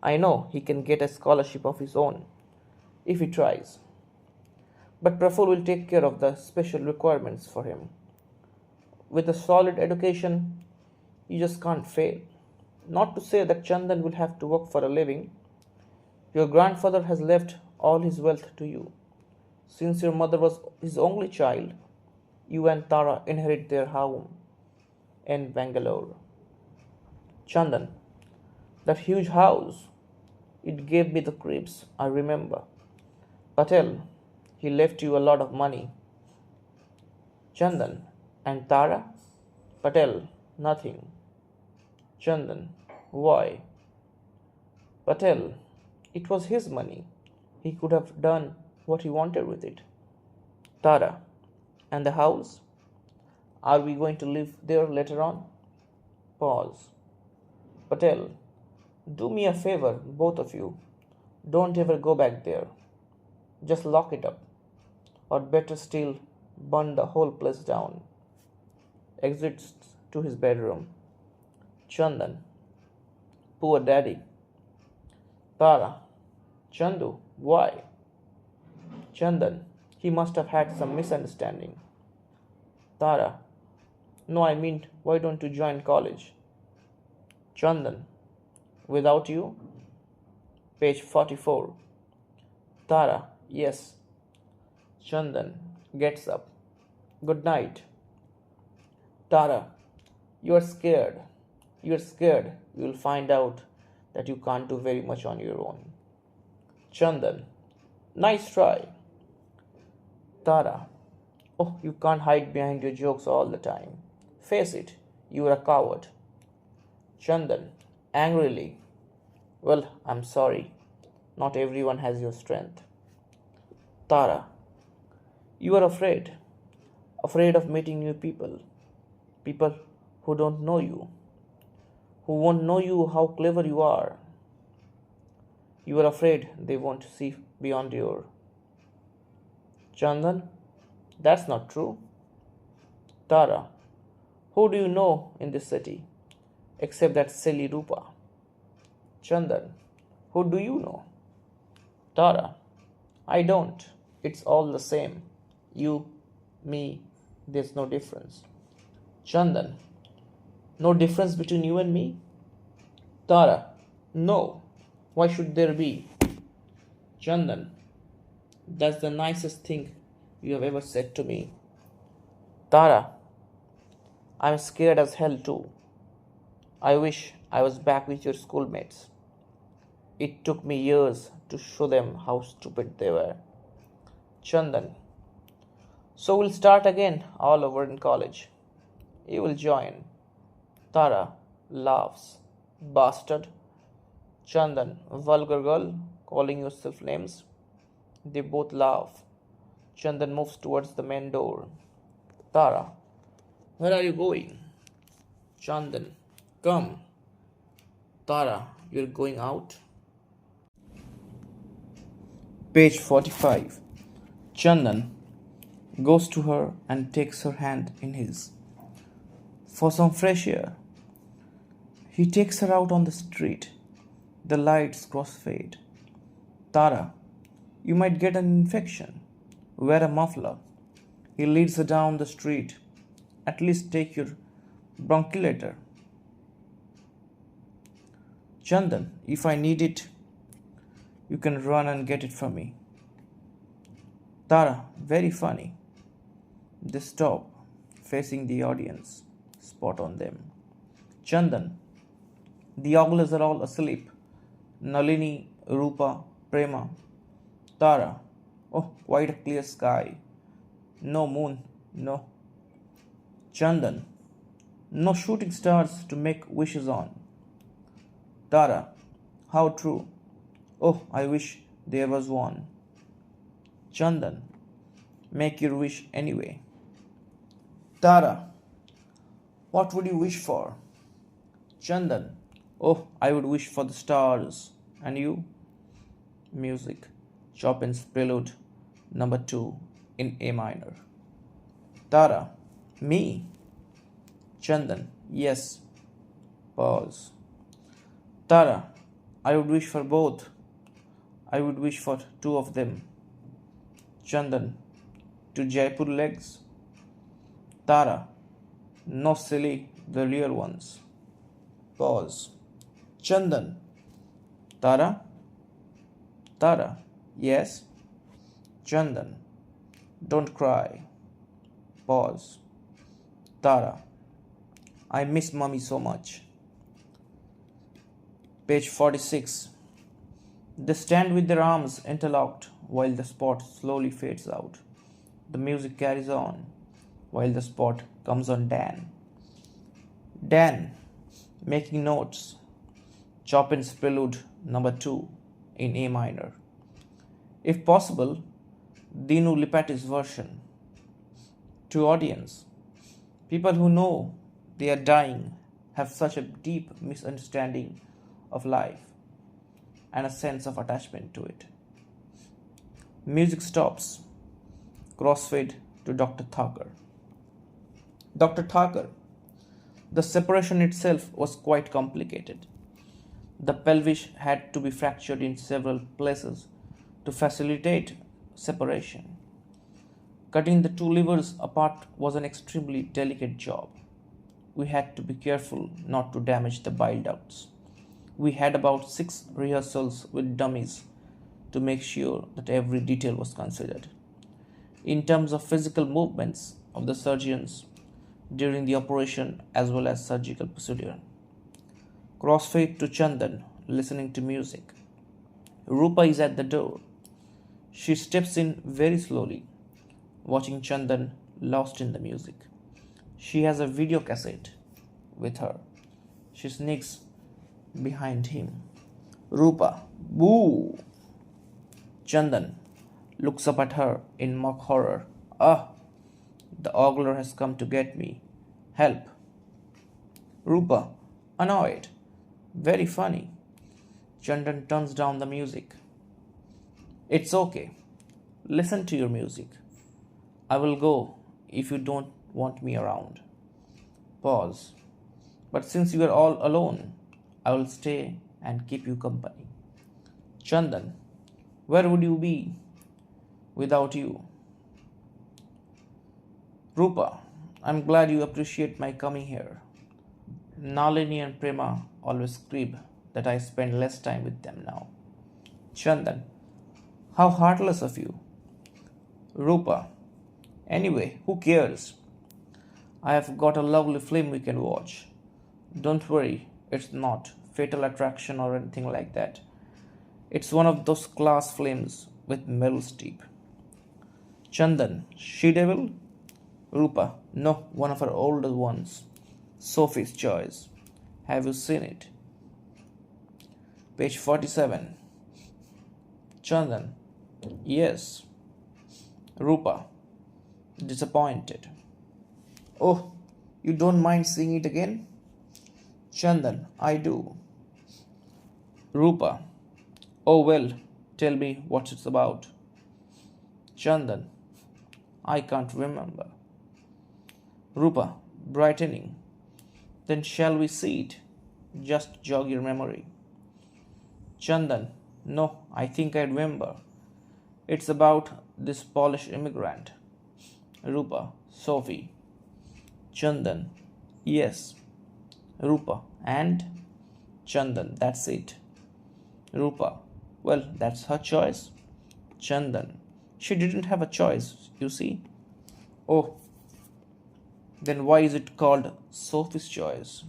I know he can get a scholarship of his own, if he tries. But Praful will take care of the special requirements for him. With a solid education, you just can't fail. Not to say that Chandan will have to work for a living. Your grandfather has left all his wealth to you. Since your mother was his only child, you and Tara inherit their home in Bangalore. Chandan, that huge house, it gave me the creeps, I remember. Patel, he left you a lot of money. Chandan, and Tara? Patel, nothing. Chandan, why? Patel, it was his money. He could have done what he wanted with it. Tara, and the house? Are we going to live there later on? Pause. Patel, do me a favor, both of you. Don't ever go back there. Just lock it up. Or better still, burn the whole place down. Exits to his bedroom. Chandan, poor daddy. Tara, Chandu, why? Chandan, he must have had some misunderstanding. Tara, no, I mean, why don't you join college? Chandan, without you? Page 44. Tara, yes. Chandan gets up. Good night. Tara, you are scared. You're scared you will find out that you can't do very much on your own. Chandan, nice try. Tara, oh, you can't hide behind your jokes all the time. Face it, you are a coward. Chandan, angrily, well, I'm sorry. Not everyone has your strength. Tara, you are afraid. Afraid of meeting new people. People who don't know you. Who won't know you how clever you are. You are afraid they won't see beyond your. Chandan, that's not true. Tara, who do you know in this city except that silly Rupa? Chandan, who do you know? Tara, I don't. It's all the same. You, me, there's no difference. Chandan, no difference between you and me? Tara, no. Why should there be? Chandan, that's the nicest thing you have ever said to me. Tara, I'm scared as hell too. I wish I was back with your schoolmates. It took me years to show them how stupid they were. Chandan, so we'll start again all over in college. You will join. Tara laughs. Bastard. Chandan, vulgar girl, calling yourself names. They both laugh. Chandan moves towards the main door. Tara, where are you going? Chandan, come. Tara, you're going out? Page 45. Chandan goes to her and takes her hand in his. For some fresh air. He takes her out on the street. The lights crossfade. Tara, you might get an infection. Wear a muffler. He leads her down the street. At least take your bronchulator. Chandan, if I need it, you can run and get it for me. Tara, very funny. They stop, facing the audience. Spot on them. Chandan, the oglers are all asleep. Nalini, Rupa, Prema. Tara, oh, quite a clear sky. No moon, no. Chandan, no shooting stars to make wishes on. Tara, how true. Oh, I wish there was one. Chandan, make your wish anyway. Tara, what would you wish for? Chandan, oh, I would wish for the stars. And you? Music. Chopin's Prelude number 2 in A minor. Tara, me? Chandan, yes. Pause. Tara, I would wish for both. I would wish for two of them. Chandan, to Jaipur legs? Tara, no silly, the real ones. Pause. Chandan, Tara? Tara, yes? Chandan, don't cry. Pause. Tara, I miss mommy so much. Page 46. They stand with their arms interlocked while the spot slowly fades out. The music carries on while the spot comes on Dan. Dan, making notes. Chopin's Prelude number 2 in A minor. If possible, Dinu Lipati's version. To audience, people who know they are dying have such a deep misunderstanding of life and a sense of attachment to it. Music stops. Crossfade to Dr. Thakur. Dr. Thakur, the separation itself was quite complicated. The pelvis had to be fractured in several places to facilitate separation. Cutting the two livers apart was an extremely delicate job. We had to be careful not to damage the bile ducts. We had about 6 rehearsals with dummies to make sure that every detail was considered. In terms of physical movements of the surgeons during the operation as well as surgical procedure. Crossfade to Chandan, listening to music. Rupa is at the door. She steps in very slowly, watching Chandan lost in the music. She has a video cassette with her. She sneaks behind him. Rupa, boo! Chandan looks up at her in mock horror. Ah, the ogler has come to get me. Help! Rupa, annoyed. Very funny. Chandan turns down the music. It's okay. Listen to your music. I will go if you don't want me around. Pause. But since you are all alone, I will stay and keep you company. Chandan, where would you be without you? Rupa, I'm glad you appreciate my coming here. Nalini and Prema always crib that I spend less time with them now. Chandan, how heartless of you. Rupa, anyway, who cares? I have got a lovely film we can watch. Don't worry, it's not Fatal Attraction or anything like that. It's one of those class films with Meryl Streep. Chandan, She Devil? Rupa, no, one of our older ones. Sophie's Choice. Have you seen it? Page 47. Chandan, yes. Rupa, disappointed. Oh, you don't mind seeing it again? Chandan, I do. Rupa, oh well, tell me what it's about. Chandan, I can't remember. Rupa, brightening. Then shall we see it? Just jog your memory. Chandan, no, I think I remember. It's about this Polish immigrant. Rupa, Sophie. Chandan, yes. Rupa, and? Chandan, that's it. Rupa, well, that's her choice. Chandan, she didn't have a choice, you see. Oh, then why is it called Sophie's Choice?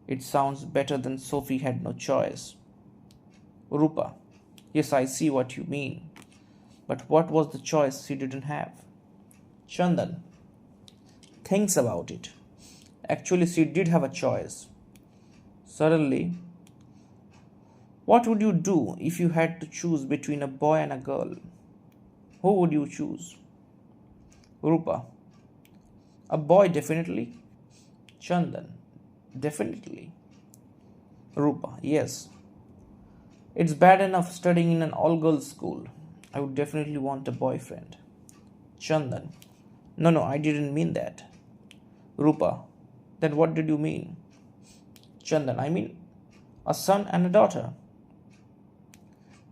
It sounds better than Sophie had no choice. Rupa, yes, I see what you mean. But what was the choice she didn't have? Chandan, thinks about it. Actually, she did have a choice. Suddenly, what would you do if you had to choose between a boy and a girl? Who would you choose? Rupa, a boy definitely. Chandan, definitely. Rupa, yes. It's bad enough studying in an all-girls school. I would definitely want a boyfriend. Chandan, no, I didn't mean that. Rupa, then what did you mean? Chandan, I mean a son and a daughter.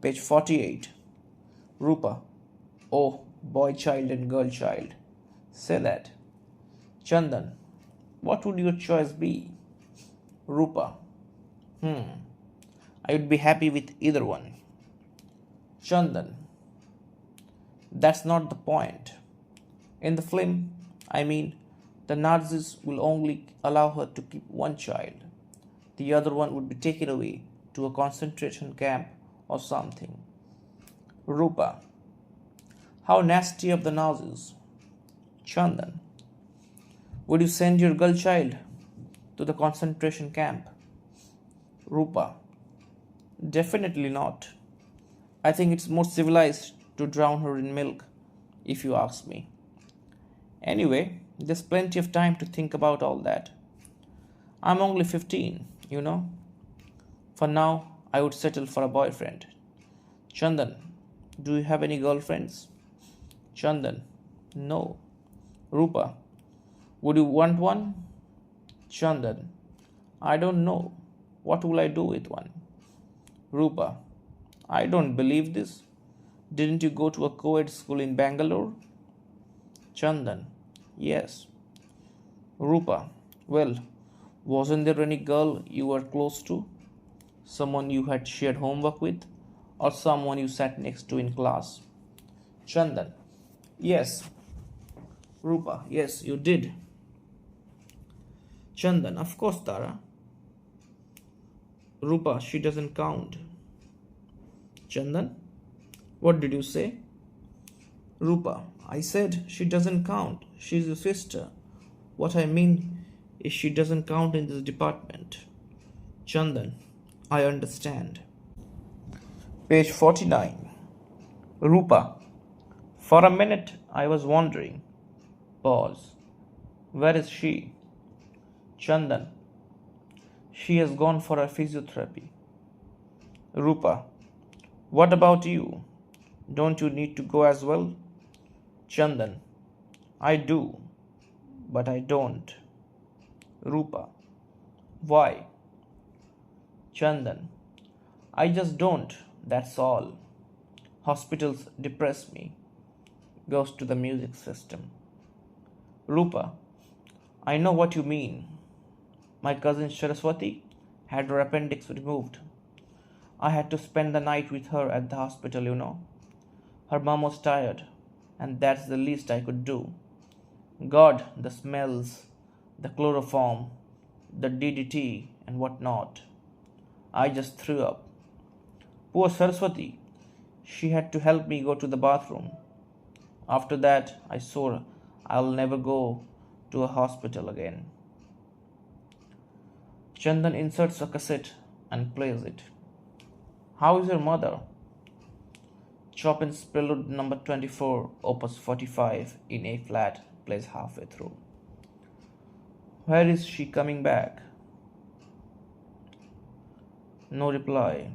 Page 48. Rupa, oh, boy child and girl child. Say that. Chandan, what would your choice be? Rupa, I would be happy with either one. Chandan, that's not the point. In the film, the Nazis will only allow her to keep one child. The other one would be taken away to a concentration camp or something. Rupa, how nasty of the Nazis. Chandan, would you send your girl child to the concentration camp? Rupa, definitely not. I think it's more civilized to drown her in milk, if you ask me. Anyway, there's plenty of time to think about all that. I'm only 15, you know. For now, I would settle for a boyfriend. Chandan, do you have any girlfriends? Chandan, no. Rupa, would you want one? Chandan, I don't know. What will I do with one? Rupa, I don't believe this. Didn't you go to a co-ed school in Bangalore? Chandan, yes. Rupa, well, wasn't there any girl you were close to? Someone you had shared homework with? Or someone you sat next to in class? Chandan, yes. Rupa, yes, you did. Chandan, of course, Tara. Rupa, she doesn't count. Chandan, what did you say? Rupa, I said she doesn't count. She's your sister. What I mean is she doesn't count in this department. Chandan, I understand. Page 49. Rupa, for a minute I was wondering. Pause. Where is she? Chandan, she has gone for her physiotherapy. Rupa, what about you? Don't you need to go as well? Chandan, I do, but I don't. Rupa, why? Chandan, I just don't, that's all. Hospitals depress me. Goes to the music system. Rupa, I know what you mean. My cousin Saraswati had her appendix removed. I had to spend the night with her at the hospital. Her mom was tired, and that's the least I could do. God, the smells, the chloroform, the DDT, and what not. I just threw up. Poor Saraswati, she had to help me go to the bathroom. After that, I swore I'll never go to a hospital again. Chandan inserts a cassette and plays it. How is your mother? Chopin's Prelude number 24, opus 45 in A flat, plays halfway through. Where is she coming back? No reply.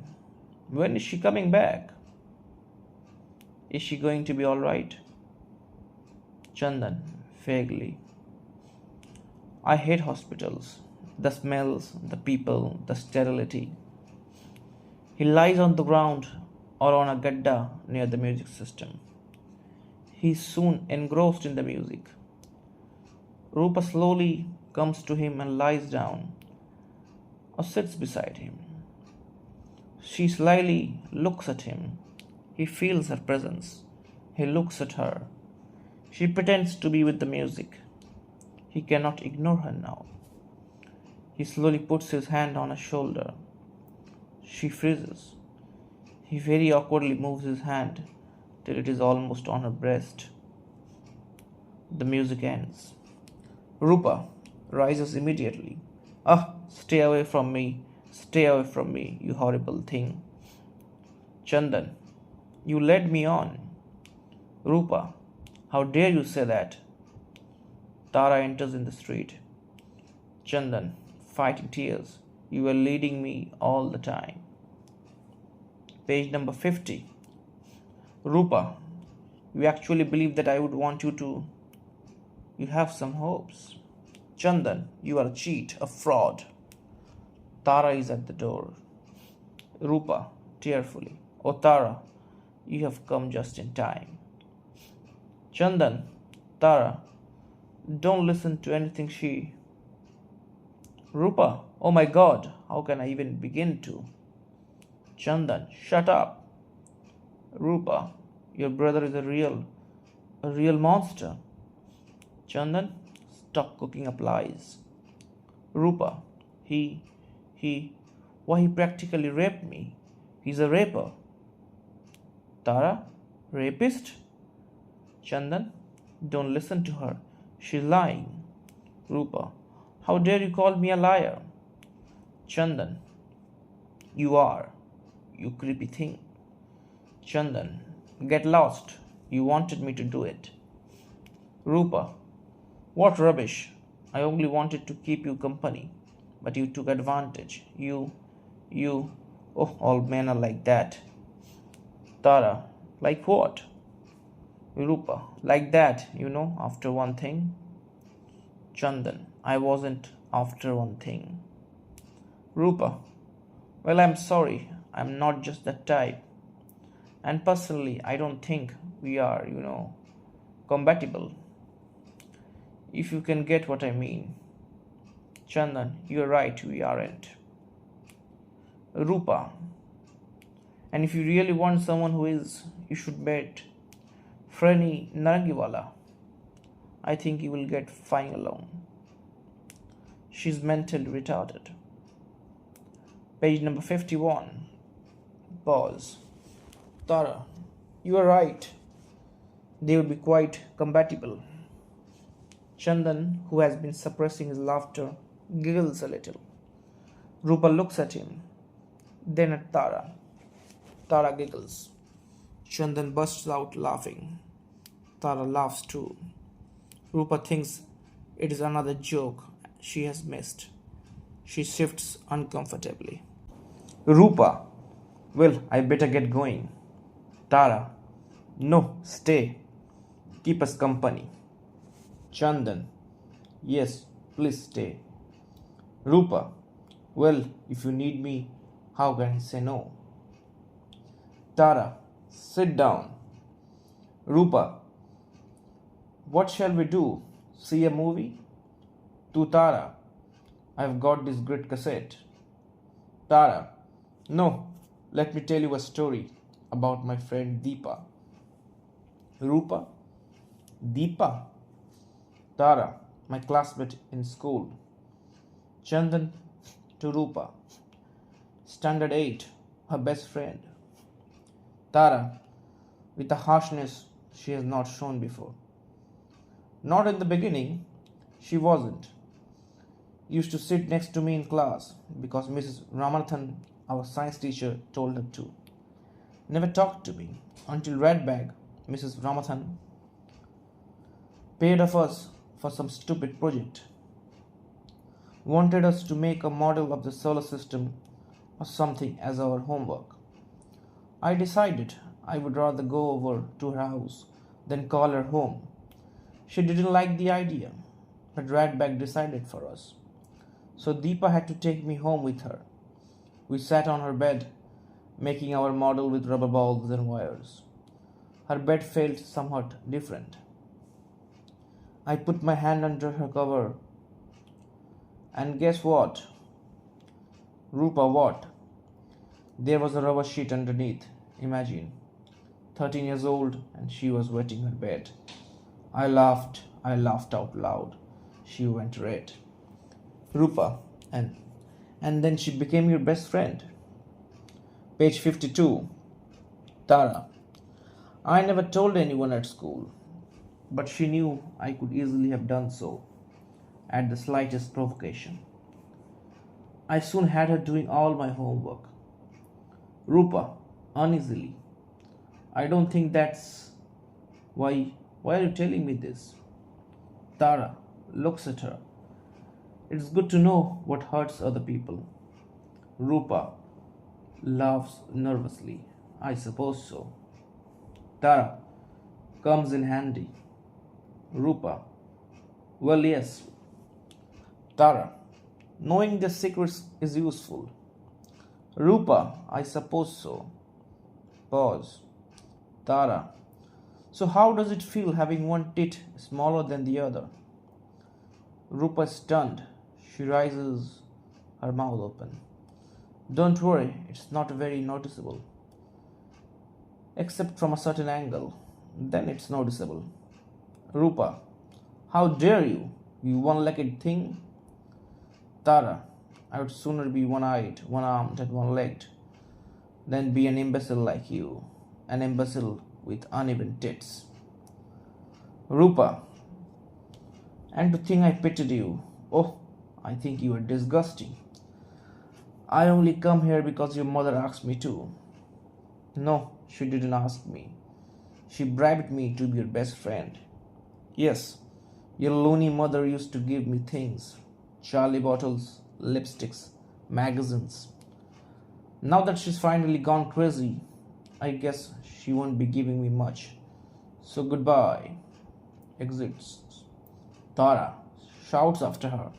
When is she coming back? Is she going to be alright? Chandan, vaguely. I hate hospitals. The smells, the people, the sterility. He lies on the ground or on a gadda near the music system. He is soon engrossed in the music. Rupa slowly comes to him and lies down or sits beside him. She slyly looks at him. He feels her presence. He looks at her. She pretends to be with the music. He cannot ignore her now. He slowly puts his hand on her shoulder. She freezes. He very awkwardly moves his hand till it is almost on her breast. The music ends. Rupa rises immediately. Ah, stay away from me. Stay away from me, you horrible thing. Chandan, you led me on. Rupa, how dare you say that? Tara enters in the street. Chandan, fighting tears, you were leading me all the time. Page number 50. Rupa, you actually believe that I would want you to. You have some hopes. Chandan, you are a cheat, a fraud. Tara is at the door. Rupa, tearfully. Oh Tara, you have come just in time. Chandan, Tara, don't listen to anything she. Rupa, oh my god, how can I even begin to? Chandan, shut up. Rupa, your brother is a real monster. Chandan, stop cooking up lies. Rupa, why he practically raped me. He's a raper. Tara, rapist? Chandan, don't listen to her. She's lying. Rupa, how dare you call me a liar? Chandan, you are, you creepy thing. Chandan, get lost. You wanted me to do it. Rupa, what rubbish. I only wanted to keep you company, but you took advantage. Oh, all men are like that. Tara, like what? Rupa, like that, after one thing. Chandan, I wasn't after one thing. Rupa, well, I'm sorry, I'm not just that type. And personally, I don't think we are, compatible. If you can get what I mean. Chandan, you're right, we aren't. Rupa, and if you really want someone who is, you should bet Freni Narangiwala. I think you will get fine along. She's mentally retarded. Page number 51. Pause. Tara, you are right. They would be quite compatible. Chandan, who has been suppressing his laughter, giggles a little. Rupa looks at him, then at Tara. Tara giggles. Chandan bursts out laughing. Tara laughs too. Rupa thinks it is another joke she has missed. She shifts uncomfortably. Rupa, well, I better get going. Tara, no, stay. Keep us company. Chandan, yes, please stay. Rupa, well, if you need me, how can I say no? Tara, sit down. Rupa, what shall we do? See a movie? To Tara, I've got this great cassette. Tara, no, let me tell you a story about my friend Deepa. Rupa, Deepa? Tara, my classmate in school. Chandan to Rupa, Standard 8, her best friend. Tara, with a harshness she has not shown before. Not in the beginning, she wasn't. Used to sit next to me in class because Mrs. Ramanathan, our science teacher, told her to. Never talked to me until Redbag, Mrs. Ramanathan, paid of us for some stupid project. Wanted us to make a model of the solar system or something as our homework. I decided I would rather go over to her house than call her home. She didn't like the idea, but Radbag decided for us. So Deepa had to take me home with her. We sat on her bed, making our model with rubber balls and wires. Her bed felt somewhat different. I put my hand under her cover, and guess what? Rupa, what? There was a rubber sheet underneath. Imagine. 13 years old, and she was wetting her bed. I laughed out loud. She went red. Rupa, and then she became your best friend. Page 52. Tara. I never told anyone at school, but she knew I could easily have done so at the slightest provocation. I soon had her doing all my homework. Rupa, uneasily. I don't think that's why are you telling me this? Tara looks at her. It's good to know what hurts other people. Rupa laughs nervously. I suppose so. Tara comes in handy. Rupa, well, yes. Tara, knowing the secrets is useful. Rupa, I suppose so. Pause. Tara, so how does it feel having one tit smaller than the other? Rupa is stunned. She rises, her mouth open. Don't worry, it's not very noticeable. Except from a certain angle. Then it's noticeable. Rupa, how dare you, you one-legged thing? Tara, I would sooner be one-eyed, one-armed, and one-legged than be an imbecile like you, an imbecile with uneven tits. Rupa, and to think I pitied you. Oh, I think you are disgusting. I only come here because your mother asked me to. No, she didn't ask me. She bribed me to be your best friend. Yes, your loony mother used to give me things. Charlie bottles, lipsticks, magazines. Now that she's finally gone crazy, I guess she won't be giving me much. So goodbye. Exits. Tara shouts after her,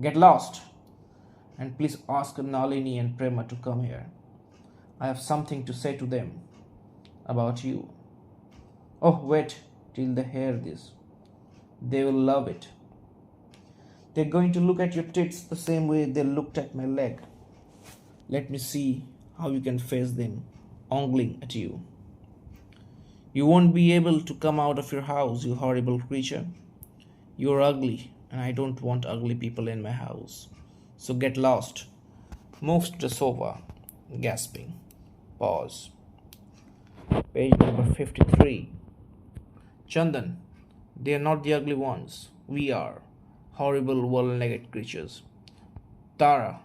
get lost! And please ask Nalini and Prema to come here. I have something to say to them about you. Oh, wait till they hear this. They will love it. They're going to look at your tits the same way they looked at my leg. Let me see how you can face them, ogling at you. You won't be able to come out of your house, you horrible creature. You're ugly, and I don't want ugly people in my house. So get lost. Moves to the sofa, gasping. Pause. Page number 53. Chandan, they are not the ugly ones. We are. Horrible, one-legged creatures. Tara,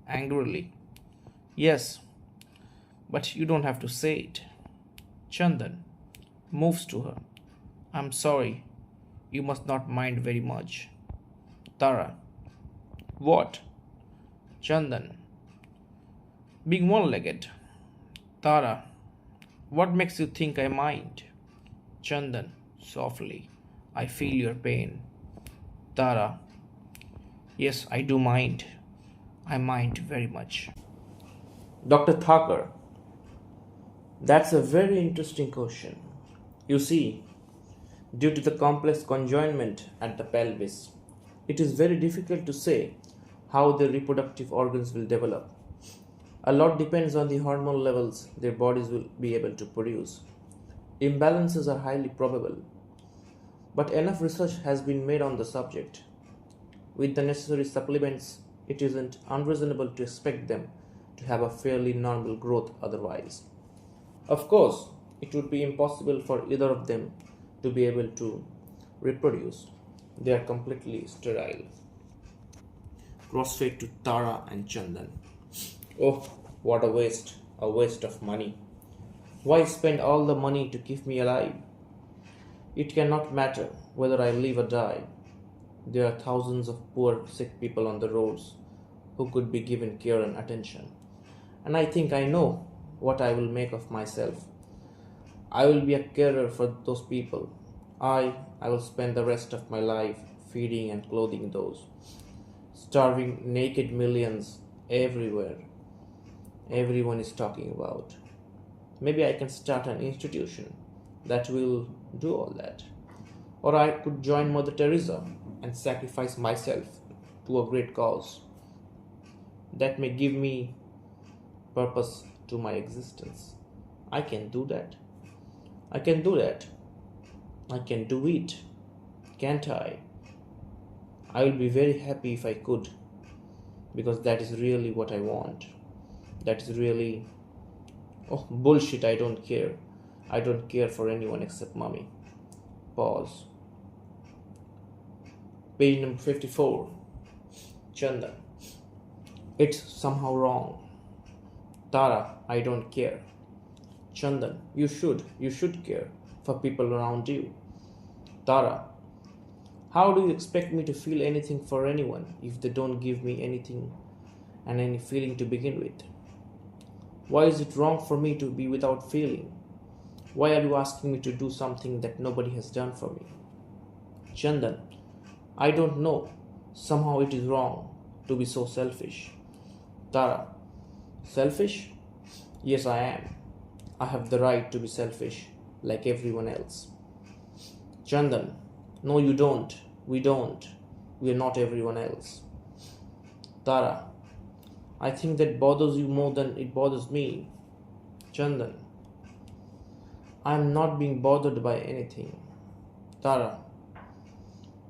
angrily. Yes, but you don't have to say it. Chandan moves to her. I'm sorry. You must not mind very much. Tara. What? Chandan. Being one-legged. Tara. What makes you think I mind? Chandan. Softly. I feel your pain. Tara. Yes, I do mind. I mind very much. Dr. Thakur. That's a very interesting question. You see, due to the complex conjoinment at the pelvis, it is very difficult to say how their reproductive organs will develop. A lot depends on the hormone levels their bodies will be able to produce. Imbalances are highly probable, but enough research has been made on the subject. With the necessary supplements, it isn't unreasonable to expect them to have a fairly normal growth otherwise. Of course, it would be impossible for either of them to be able to reproduce. They are completely sterile. Crossfade to Tara and Chandan. Oh, what a waste of money. Why spend all the money to keep me alive? It cannot matter whether I live or die. There are thousands of poor, sick people on the roads who could be given care and attention. And I think I know what I will make of myself. I will be a carer for those people. I will spend the rest of my life feeding and clothing those starving, naked millions everywhere. Everyone is talking about. Maybe I can start an institution that will do all that. Or I could join Mother Teresa and sacrifice myself to a great cause that may give me purpose to my existence. I can do that. I can do that. I can do it. Can't I? I will be very happy if I could, because that is really what I want. That is really. Oh, bullshit, I don't care. I don't care for anyone except mommy. Pause. Page number 54. Chandan. It's somehow wrong. Tara, I don't care. Chandan, you should care for people around you. Tara, how do you expect me to feel anything for anyone if they don't give me anything and any feeling to begin with? Why is it wrong for me to be without feeling? Why are you asking me to do something that nobody has done for me? Chandan, I don't know. Somehow it is wrong to be so selfish. Tara, selfish? Yes, I am. I have the right to be selfish like everyone else. Chandan, no, you don't. We don't. We are not everyone else. Tara, I think that bothers you more than it bothers me. Chandan, I am not being bothered by anything. Tara,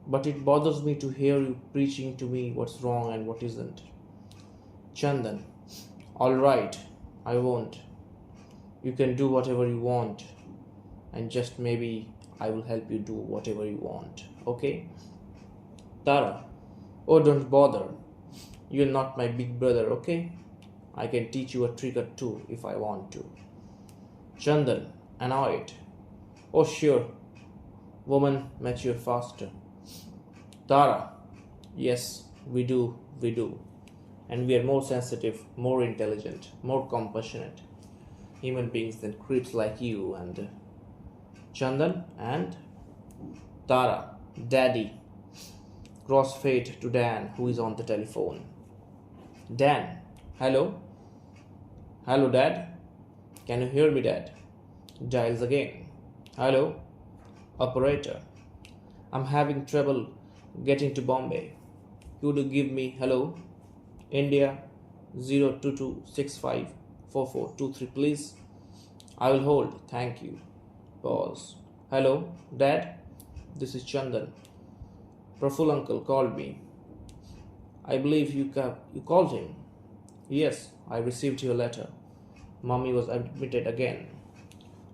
but it bothers me to hear you preaching to me what's wrong and what isn't. Chandan, all right, I won't. You can do whatever you want, and just maybe I will help you do whatever you want, okay? Tara, oh, don't bother. You're not my big brother, okay? I can teach you a trick or two if I want to. Chandan, annoyed. Oh, sure. Woman mature faster. Tara, yes, we do. And we are more sensitive, more intelligent, more compassionate human beings than creeps like you and Chandan and Tara, Daddy. Crossfade to Dan, who is on the telephone. Dan, hello? Hello, Dad? Can you hear me, Dad? Dials again. Hello? Operator. I'm having trouble getting to Bombay. Could you give me hello? India 022654423, please. I will hold. Thank you. Pause. Hello, Dad? This is Chandan. Praful uncle called me. I believe you called him. Yes, I received your letter. Mummy was admitted again.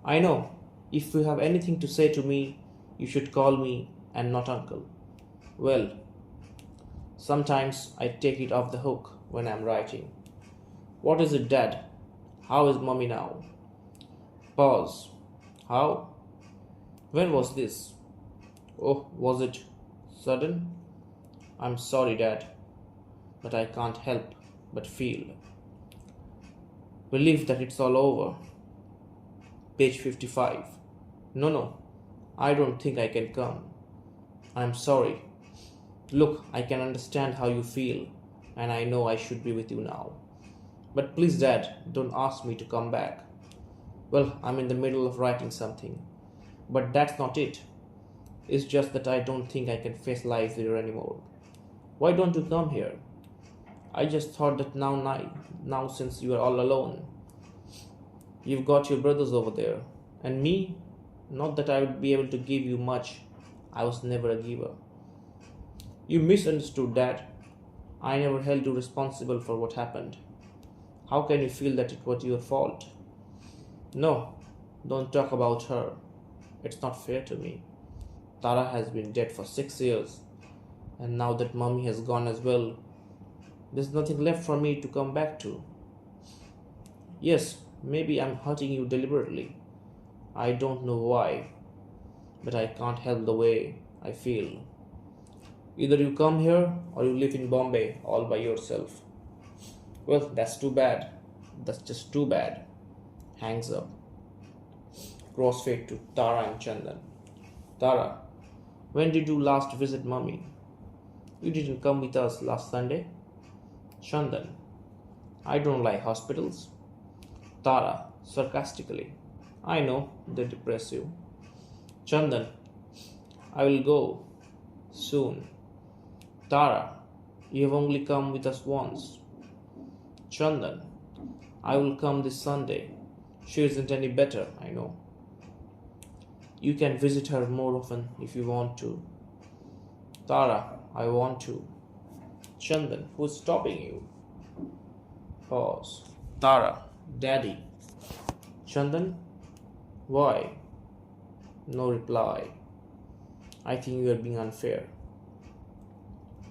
I know. If you have anything to say to me, you should call me and not uncle. Well, sometimes I take it off the hook when I'm writing. What is it, Dad? How is Mummy now? Pause. How? When was this? Oh, was it sudden? I'm sorry, Dad, but I can't help but feel relief that it's all over. Page 55. No, I don't think I can come. I'm sorry. Look, I can understand how you feel, and I know I should be with you now. But please, Dad, don't ask me to come back. Well, I'm in the middle of writing something. But that's not it. It's just that I don't think I can face life here anymore. Why don't you come here? I just thought that now since you are all alone, you've got your brothers over there. And me? Not that I would be able to give you much. I was never a giver. You misunderstood, Dad. I never held you responsible for what happened. How can you feel that it was your fault? No, don't talk about her. It's not fair to me. Tara has been dead for 6 years, and now that Mummy has gone as well, there's nothing left for me to come back to. Yes, maybe I'm hurting you deliberately. I don't know why, but I can't help the way I feel. Either you come here or you live in Bombay all by yourself. Well, that's too bad. That's just too bad. Hangs up. Crossfade to Tara and Chandan. Tara, when did you last visit Mummy? You didn't come with us last Sunday? Chandan, I don't like hospitals. Tara, sarcastically, I know, they depress you. Chandan, I will go soon. Tara, you have only come with us once. Chandan, I will come this Sunday. She isn't any better, I know. You can visit her more often if you want to. Tara, I want to. Chandan, who's stopping you? Pause. Tara, Daddy. Chandan, why? No reply. I think you are being unfair.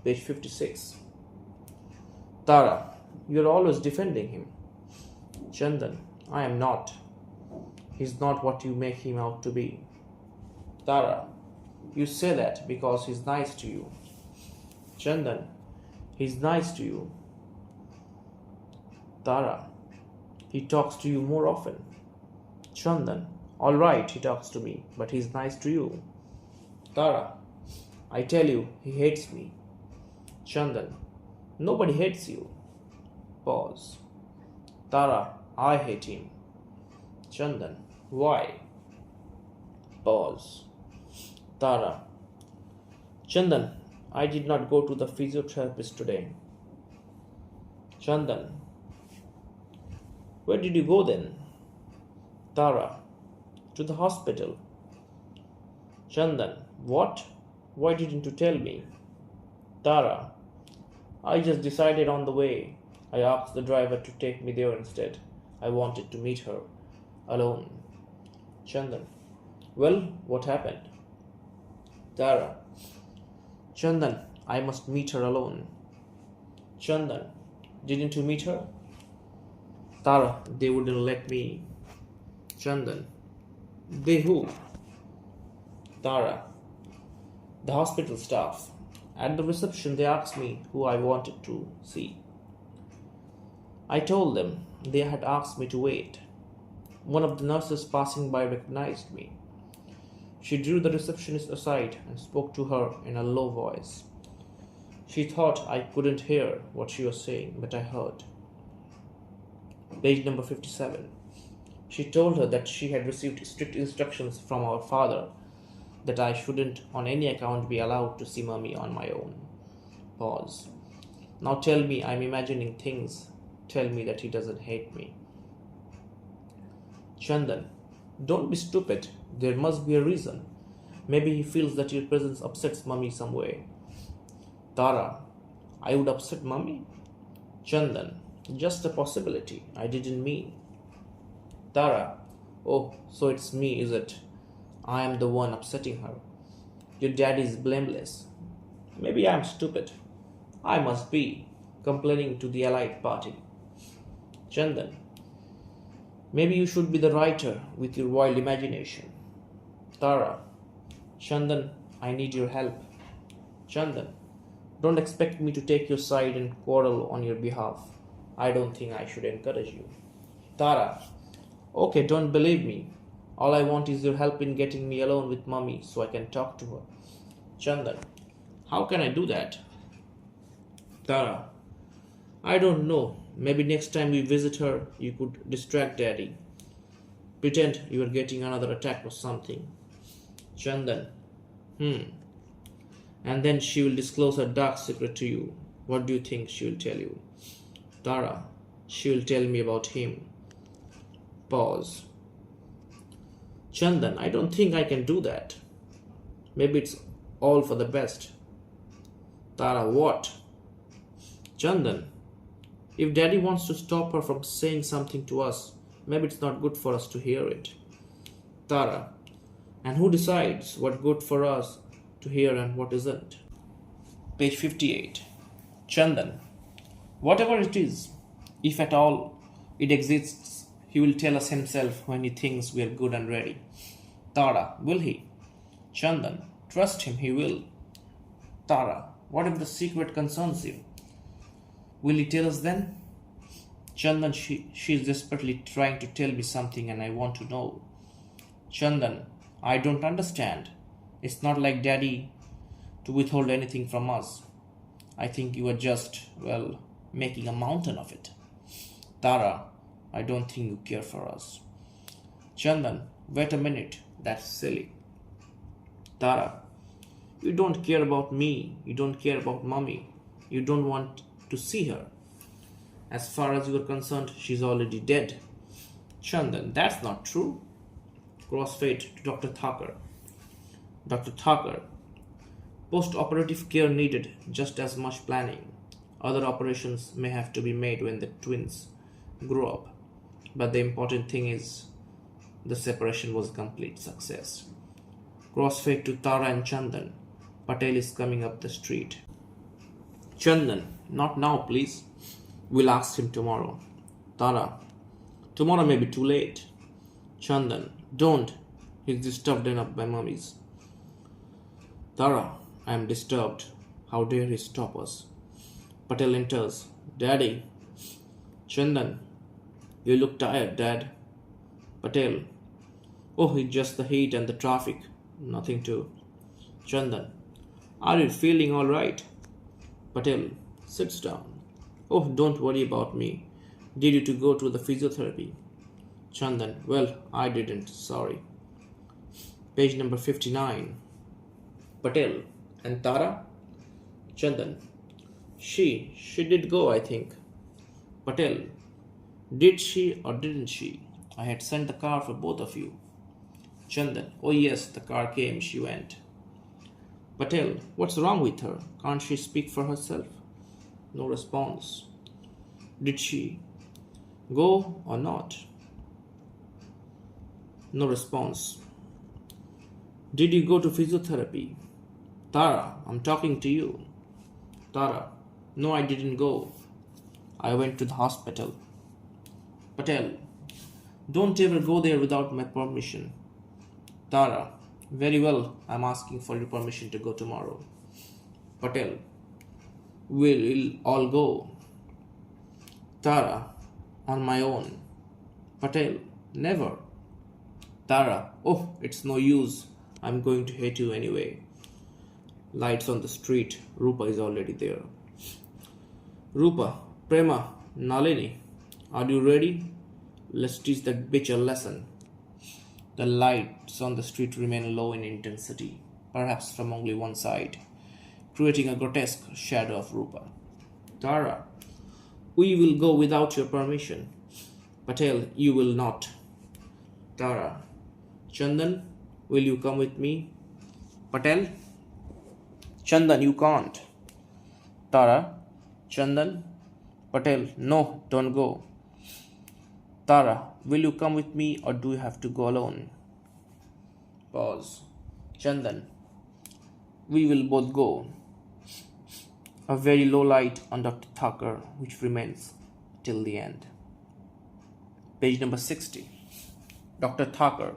Page 56. Tara, you are always defending him. Chandan, I am not. He's not what you make him out to be. Tara, you say that because he's nice to you. Chandan, he's nice to you. Tara, he talks to you more often. Chandan, all right, he talks to me, but he's nice to you. Tara, I tell you, he hates me. Chandan, nobody hates you. Pause. Tara, I hate him. Chandan, why? Pause. Tara, Chandan, I did not go to the physiotherapist today. Chandan, where did you go then? Tara, to the hospital. Chandan, what? Why didn't you tell me? Tara, I just decided on the way. I asked the driver to take me there instead. I wanted to meet her alone. Chandan, well, what happened? Tara, Chandan, I must meet her alone. Chandan, didn't you meet her? Tara, they wouldn't let me. Chandan, they who? Tara, the hospital staff. At the reception, they asked me who I wanted to see. I told them they had asked me to wait. One of the nurses passing by recognized me. She drew the receptionist aside and spoke to her in a low voice. She thought I couldn't hear what she was saying, but I heard. Page number 57. She told her that she had received strict instructions from our father that I shouldn't on any account be allowed to see Mummy on my own. Pause. Now tell me I'm imagining things. Tell me that he doesn't hate me. Chandan, don't be stupid. There must be a reason. Maybe he feels that your presence upsets Mummy some way. Tara, I would upset Mummy? Chandan, Just a possibility. I didn't mean. Tara. Oh, so it's me, is it? I am the one upsetting her. Your daddy is blameless. Maybe I'm stupid. I must be, complaining to the allied party. Chandan. Maybe you should be the writer with your wild imagination. Tara. Chandan, I need your help. Chandan. Don't expect me to take your side and quarrel on your behalf. I don't think I should encourage you. Tara. Okay, don't believe me. All I want is your help in getting me alone with Mummy so I can talk to her. Chandan. How can I do that? Tara. I don't know. Maybe next time we visit her, you could distract Daddy. Pretend you are getting another attack or something. Chandan. And then she will disclose her dark secret to you. What do you think she will tell you? Tara. She will tell me about him. Pause. Chandan, I don't think I can do that. Maybe it's all for the best. Tara, what? Chandan, if Daddy wants to stop her from saying something to us, maybe it's not good for us to hear it. Tara, and who decides what's good for us to hear and what isn't? Page 58. Chandan, whatever it is, if at all it exists, he will tell us himself when he thinks we are good and ready. Tara, will he? Chandan, trust him, he will. Tara, what if the secret concerns you? Will he tell us then? Chandan, she is desperately trying to tell me something and I want to know. Chandan, I don't understand. It's not like Daddy to withhold anything from us. I think you are just, making a mountain of it. Tara, I don't think you care for us. Chandan, wait a minute. That's silly. Tara, you don't care about me. You don't care about Mummy. You don't want to see her. As far as you are concerned, she's already dead. Chandan, that's not true. Crossfade to Dr. Thakur. Dr. Thakur, post-operative care needed just as much planning. Other operations may have to be made when the twins grow up. But the important thing is the separation was a complete success. Crossfade to Tara and Chandan. Patel is coming up the street. Chandan, not now, please. We'll ask him tomorrow. Tara, tomorrow may be too late. Chandan, don't. He's disturbed enough by mummies. Tara, I am disturbed. How dare he stop us? Patel enters. Daddy. Chandan, you look tired, Dad. Patel. Oh, it's just the heat and the traffic. Nothing to. Chandan. Are you feeling all right? Patel sits down. Oh, don't worry about me. Did you to go to the physiotherapy? Chandan. Well, I didn't. Sorry. Page number 59. Patel. And Tara? Chandan. She did go, I think. Patel. Did she or didn't she? I had sent the car for both of you. Chandan. Oh yes, the car came, she went. Patel. What's wrong with her? Can't she speak for herself? No response. Did she go or not? No response. Did you go to physiotherapy? Tara, I'm talking to you. Tara. No, I didn't go. I went to the hospital. Patel. Don't ever go there without my permission. Tara. Very well, I'm asking for your permission to go tomorrow. Patel. We'll all go. Tara. On my own. Patel. Never. Tara. Oh, it's no use. I'm going to hate you anyway. Lights on the street. Rupa is already there. Rupa, Prema, Nalini, are you ready? Let's teach that bitch a lesson. The lights on the street remain low in intensity, perhaps from only one side, creating a grotesque shadow of Rupa. Tara, we will go without your permission. Patel, you will not. Tara, Chandan, will you come with me? Patel, Chandan, you can't. Tara, Chandan, Patel, no, don't go. Tara, will you come with me or do you have to go alone? Pause. Chandan, we will both go. A very low light on Dr. Thakur, which remains till the end. Page number 60. Dr. Thakur,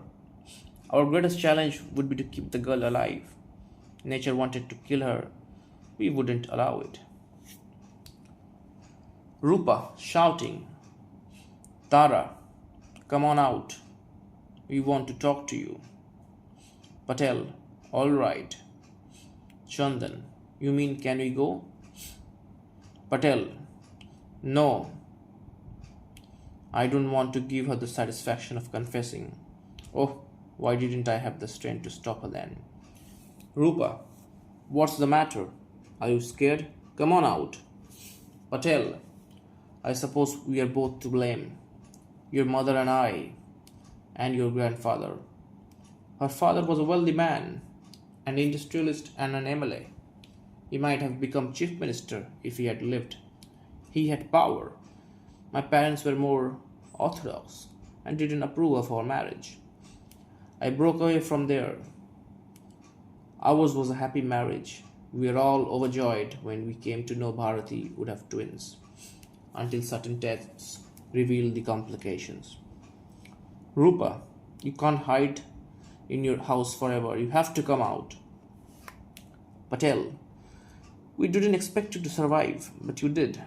our greatest challenge would be to keep the girl alive. Nature wanted to kill her. We wouldn't allow it. Rupa shouting, Tara, come on out. We want to talk to you. Patel, all right. Chandan, you mean can we go? Patel, no. I don't want to give her the satisfaction of confessing. Oh, why didn't I have the strength to stop her then? Rupa, what's the matter? Are you scared? Come on out. Patel, I suppose we are both to blame. Your mother and I, and your grandfather. Her father was a wealthy man, an industrialist and an MLA. He might have become chief minister if he had lived. He had power. My parents were more orthodox and didn't approve of our marriage. I broke away from there. Ours was a happy marriage. We were all overjoyed when we came to know Bharati would have twins, until certain tests revealed the complications. Rupa, you can't hide in your house forever. You have to come out. Patel, we didn't expect you to survive, but you did.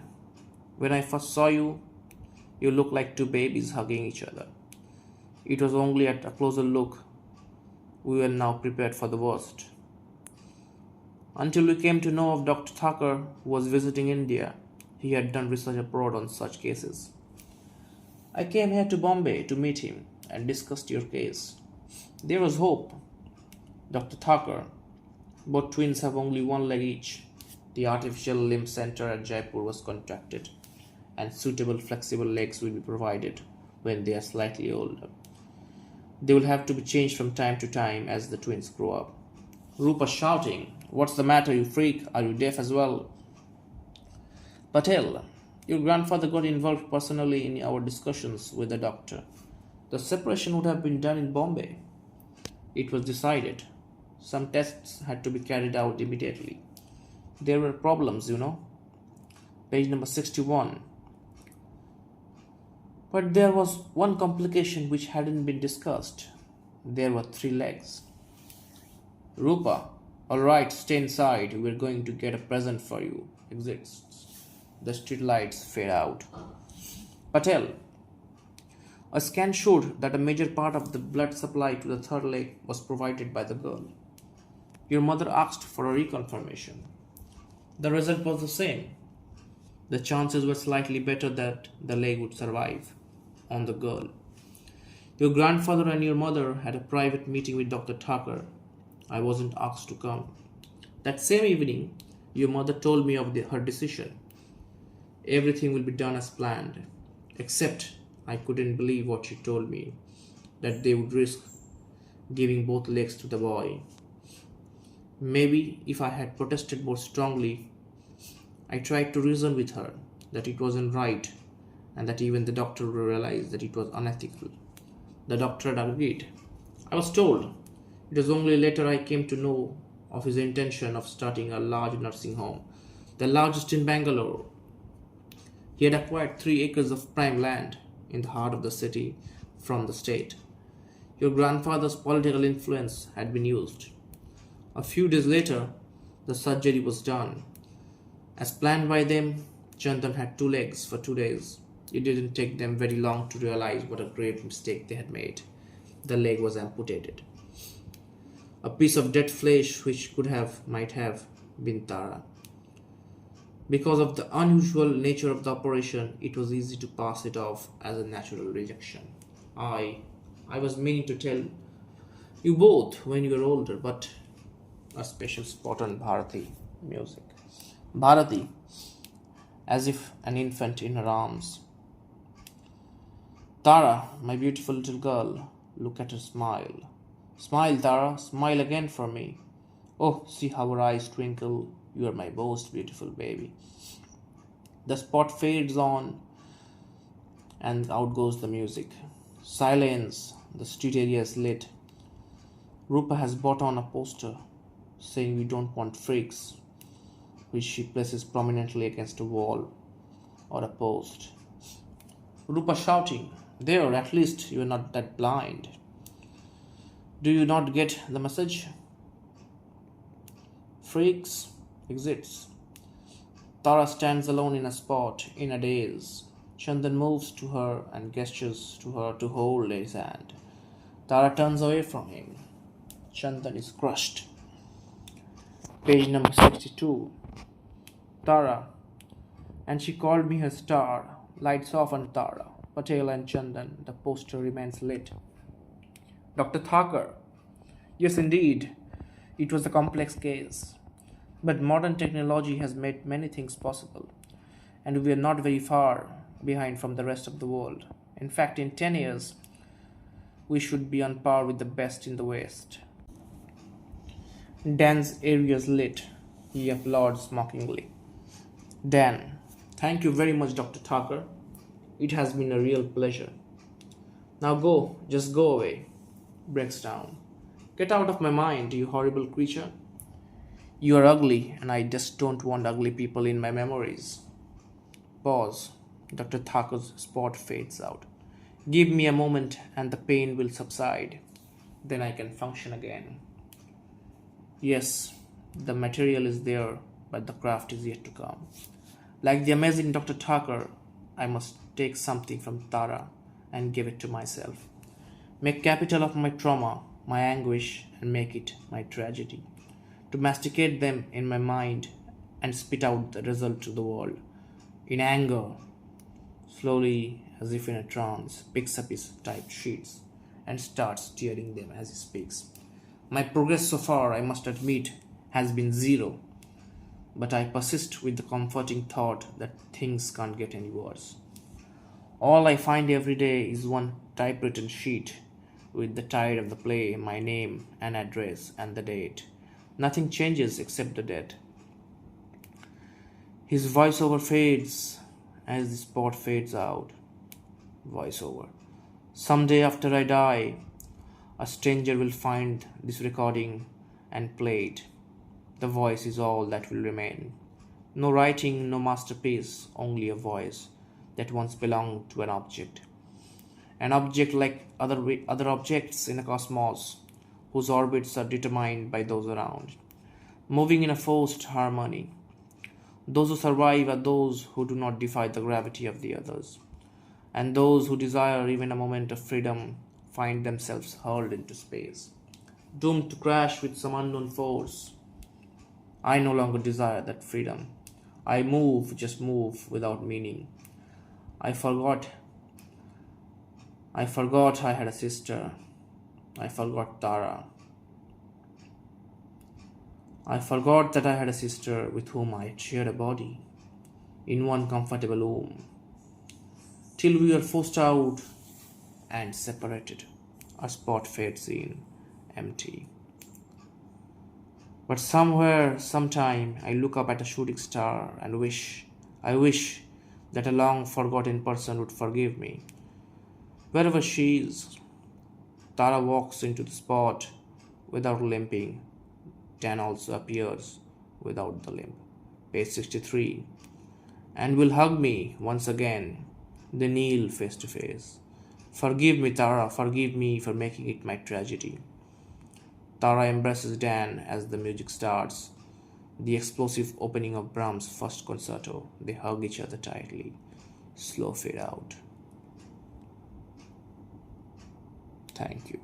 When I first saw you, you looked like two babies hugging each other. It was only at a closer look we were now prepared for the worst. Until we came to know of Dr. Thakur, who was visiting India. He had done research abroad on such cases. I came here to Bombay to meet him and discussed your case. There was hope. Dr. Thakur, both twins have only one leg each. The artificial limb center at Jaipur was contracted, and suitable flexible legs will be provided when they are slightly older. They will have to be changed from time to time as the twins grow up. Rupa shouting, what's the matter, you freak? Are you deaf as well? Patel, your grandfather got involved personally in our discussions with the doctor. The separation would have been done in Bombay. It was decided. Some tests had to be carried out immediately. There were problems, Page number 61. But there was one complication which hadn't been discussed. There were 3 legs. Rupa, alright, stay inside. We're going to get a present for you. Exits. The street lights fade out. Patel, a scan showed that a major part of the blood supply to the 3rd leg was provided by the girl. Your mother asked for a reconfirmation. The result was the same. The chances were slightly better that the leg would survive on the girl. Your grandfather and your mother had a private meeting with Dr. Thakur. I wasn't asked to come. That same evening, your mother told me of her decision. Everything will be done as planned, except I couldn't believe what she told me, that they would risk giving both legs to the boy. Maybe if I had protested more strongly. I tried to reason with her that it wasn't right and that even the doctor would realize that it was unethical. The doctor had agreed. I was told. It was only later I came to know of his intention of starting a large nursing home, the largest in Bangalore. He had acquired 3 acres of prime land in the heart of the city from the state. Your grandfather's political influence had been used. A few days later, the surgery was done. As planned by them, Chandan had 2 legs for 2 days. It didn't take them very long to realize what a grave mistake they had made. The leg was amputated. A piece of dead flesh which might have been Tara. Because of the unusual nature of the operation, it was easy to pass it off as a natural rejection. I was meaning to tell you both when you were older, but a special spot on Bharati music. Bharati, as if an infant in her arms. Tara, my beautiful little girl, look at her smile. Smile, Tara, smile again for me. Oh, see how her eyes twinkle. You are my most beautiful baby. The spot fades on and out goes the music. Silence, the street area is lit. Rupa has bought on a poster saying we don't want freaks, which she places prominently against a wall or a post. Rupa shouting, "There, at least you are not that blind. Do you not get the message?" Freaks exits. Tara stands alone in a spot, in a daze. Chandan moves to her and gestures to her to hold his hand. Tara turns away from him. Chandan is crushed. Page number 62. Tara. And she called me her star. Lights off on Tara. Patel and Chandan. The poster remains lit. Dr. Thakur. Yes, indeed. It was a complex case. But modern technology has made many things possible. And we are not very far behind from the rest of the world. In fact, in 10 years, we should be on par with the best in the West. Dan's area's lit. He applauds mockingly. Dan, thank you very much, Dr. Thakur. It has been a real pleasure. Now go, just go away. Breaks down. Get out of my mind, you horrible creature. You are ugly, and I just don't want ugly people in my memories. Pause. Dr. Thakur's spot fades out. Give me a moment, and the pain will subside. Then I can function again. Yes, the material is there, but the craft is yet to come. Like the amazing Dr. Thakur, I must take something from Tara and give it to myself. Make capital of my trauma, my anguish, and make it my tragedy. To masticate them in my mind and spit out the result to the world. In anger, slowly, as if in a trance, picks up his typed sheets and starts tearing them as he speaks. My progress so far, I must admit, has been zero, but I persist with the comforting thought that things can't get any worse. All I find every day is one typewritten sheet with the tide of the play, my name and address and the date. Nothing changes except the date. His voiceover fades as the spot fades out. Voiceover. Someday after I die, a stranger will find this recording and play it. The voice is all that will remain. No writing, no masterpiece, only a voice that once belonged to an object. An object like other objects in a cosmos, whose orbits are determined by those around, moving in a forced harmony. Those who survive are those who do not defy the gravity of the others, and those who desire even a moment of freedom find themselves hurled into space, doomed to crash with some unknown force. I no longer desire that freedom. I move, just move, without meaning. I forgot I had a sister. I forgot Tara. I forgot that I had a sister with whom I had shared a body in one comfortable womb, till we were forced out and separated. A spot fades in, empty. But somewhere, sometime, I look up at a shooting star and I wish that a long forgotten person would forgive me. Wherever she is, Tara walks into the spot without limping. Dan also appears without the limp. Page 63. And will hug me once again. They kneel face to face. Forgive me, Tara, forgive me for making it my tragedy. Tara embraces Dan as the music starts. The explosive opening of Brahms' first concerto. They hug each other tightly. Slow fade out. Thank you.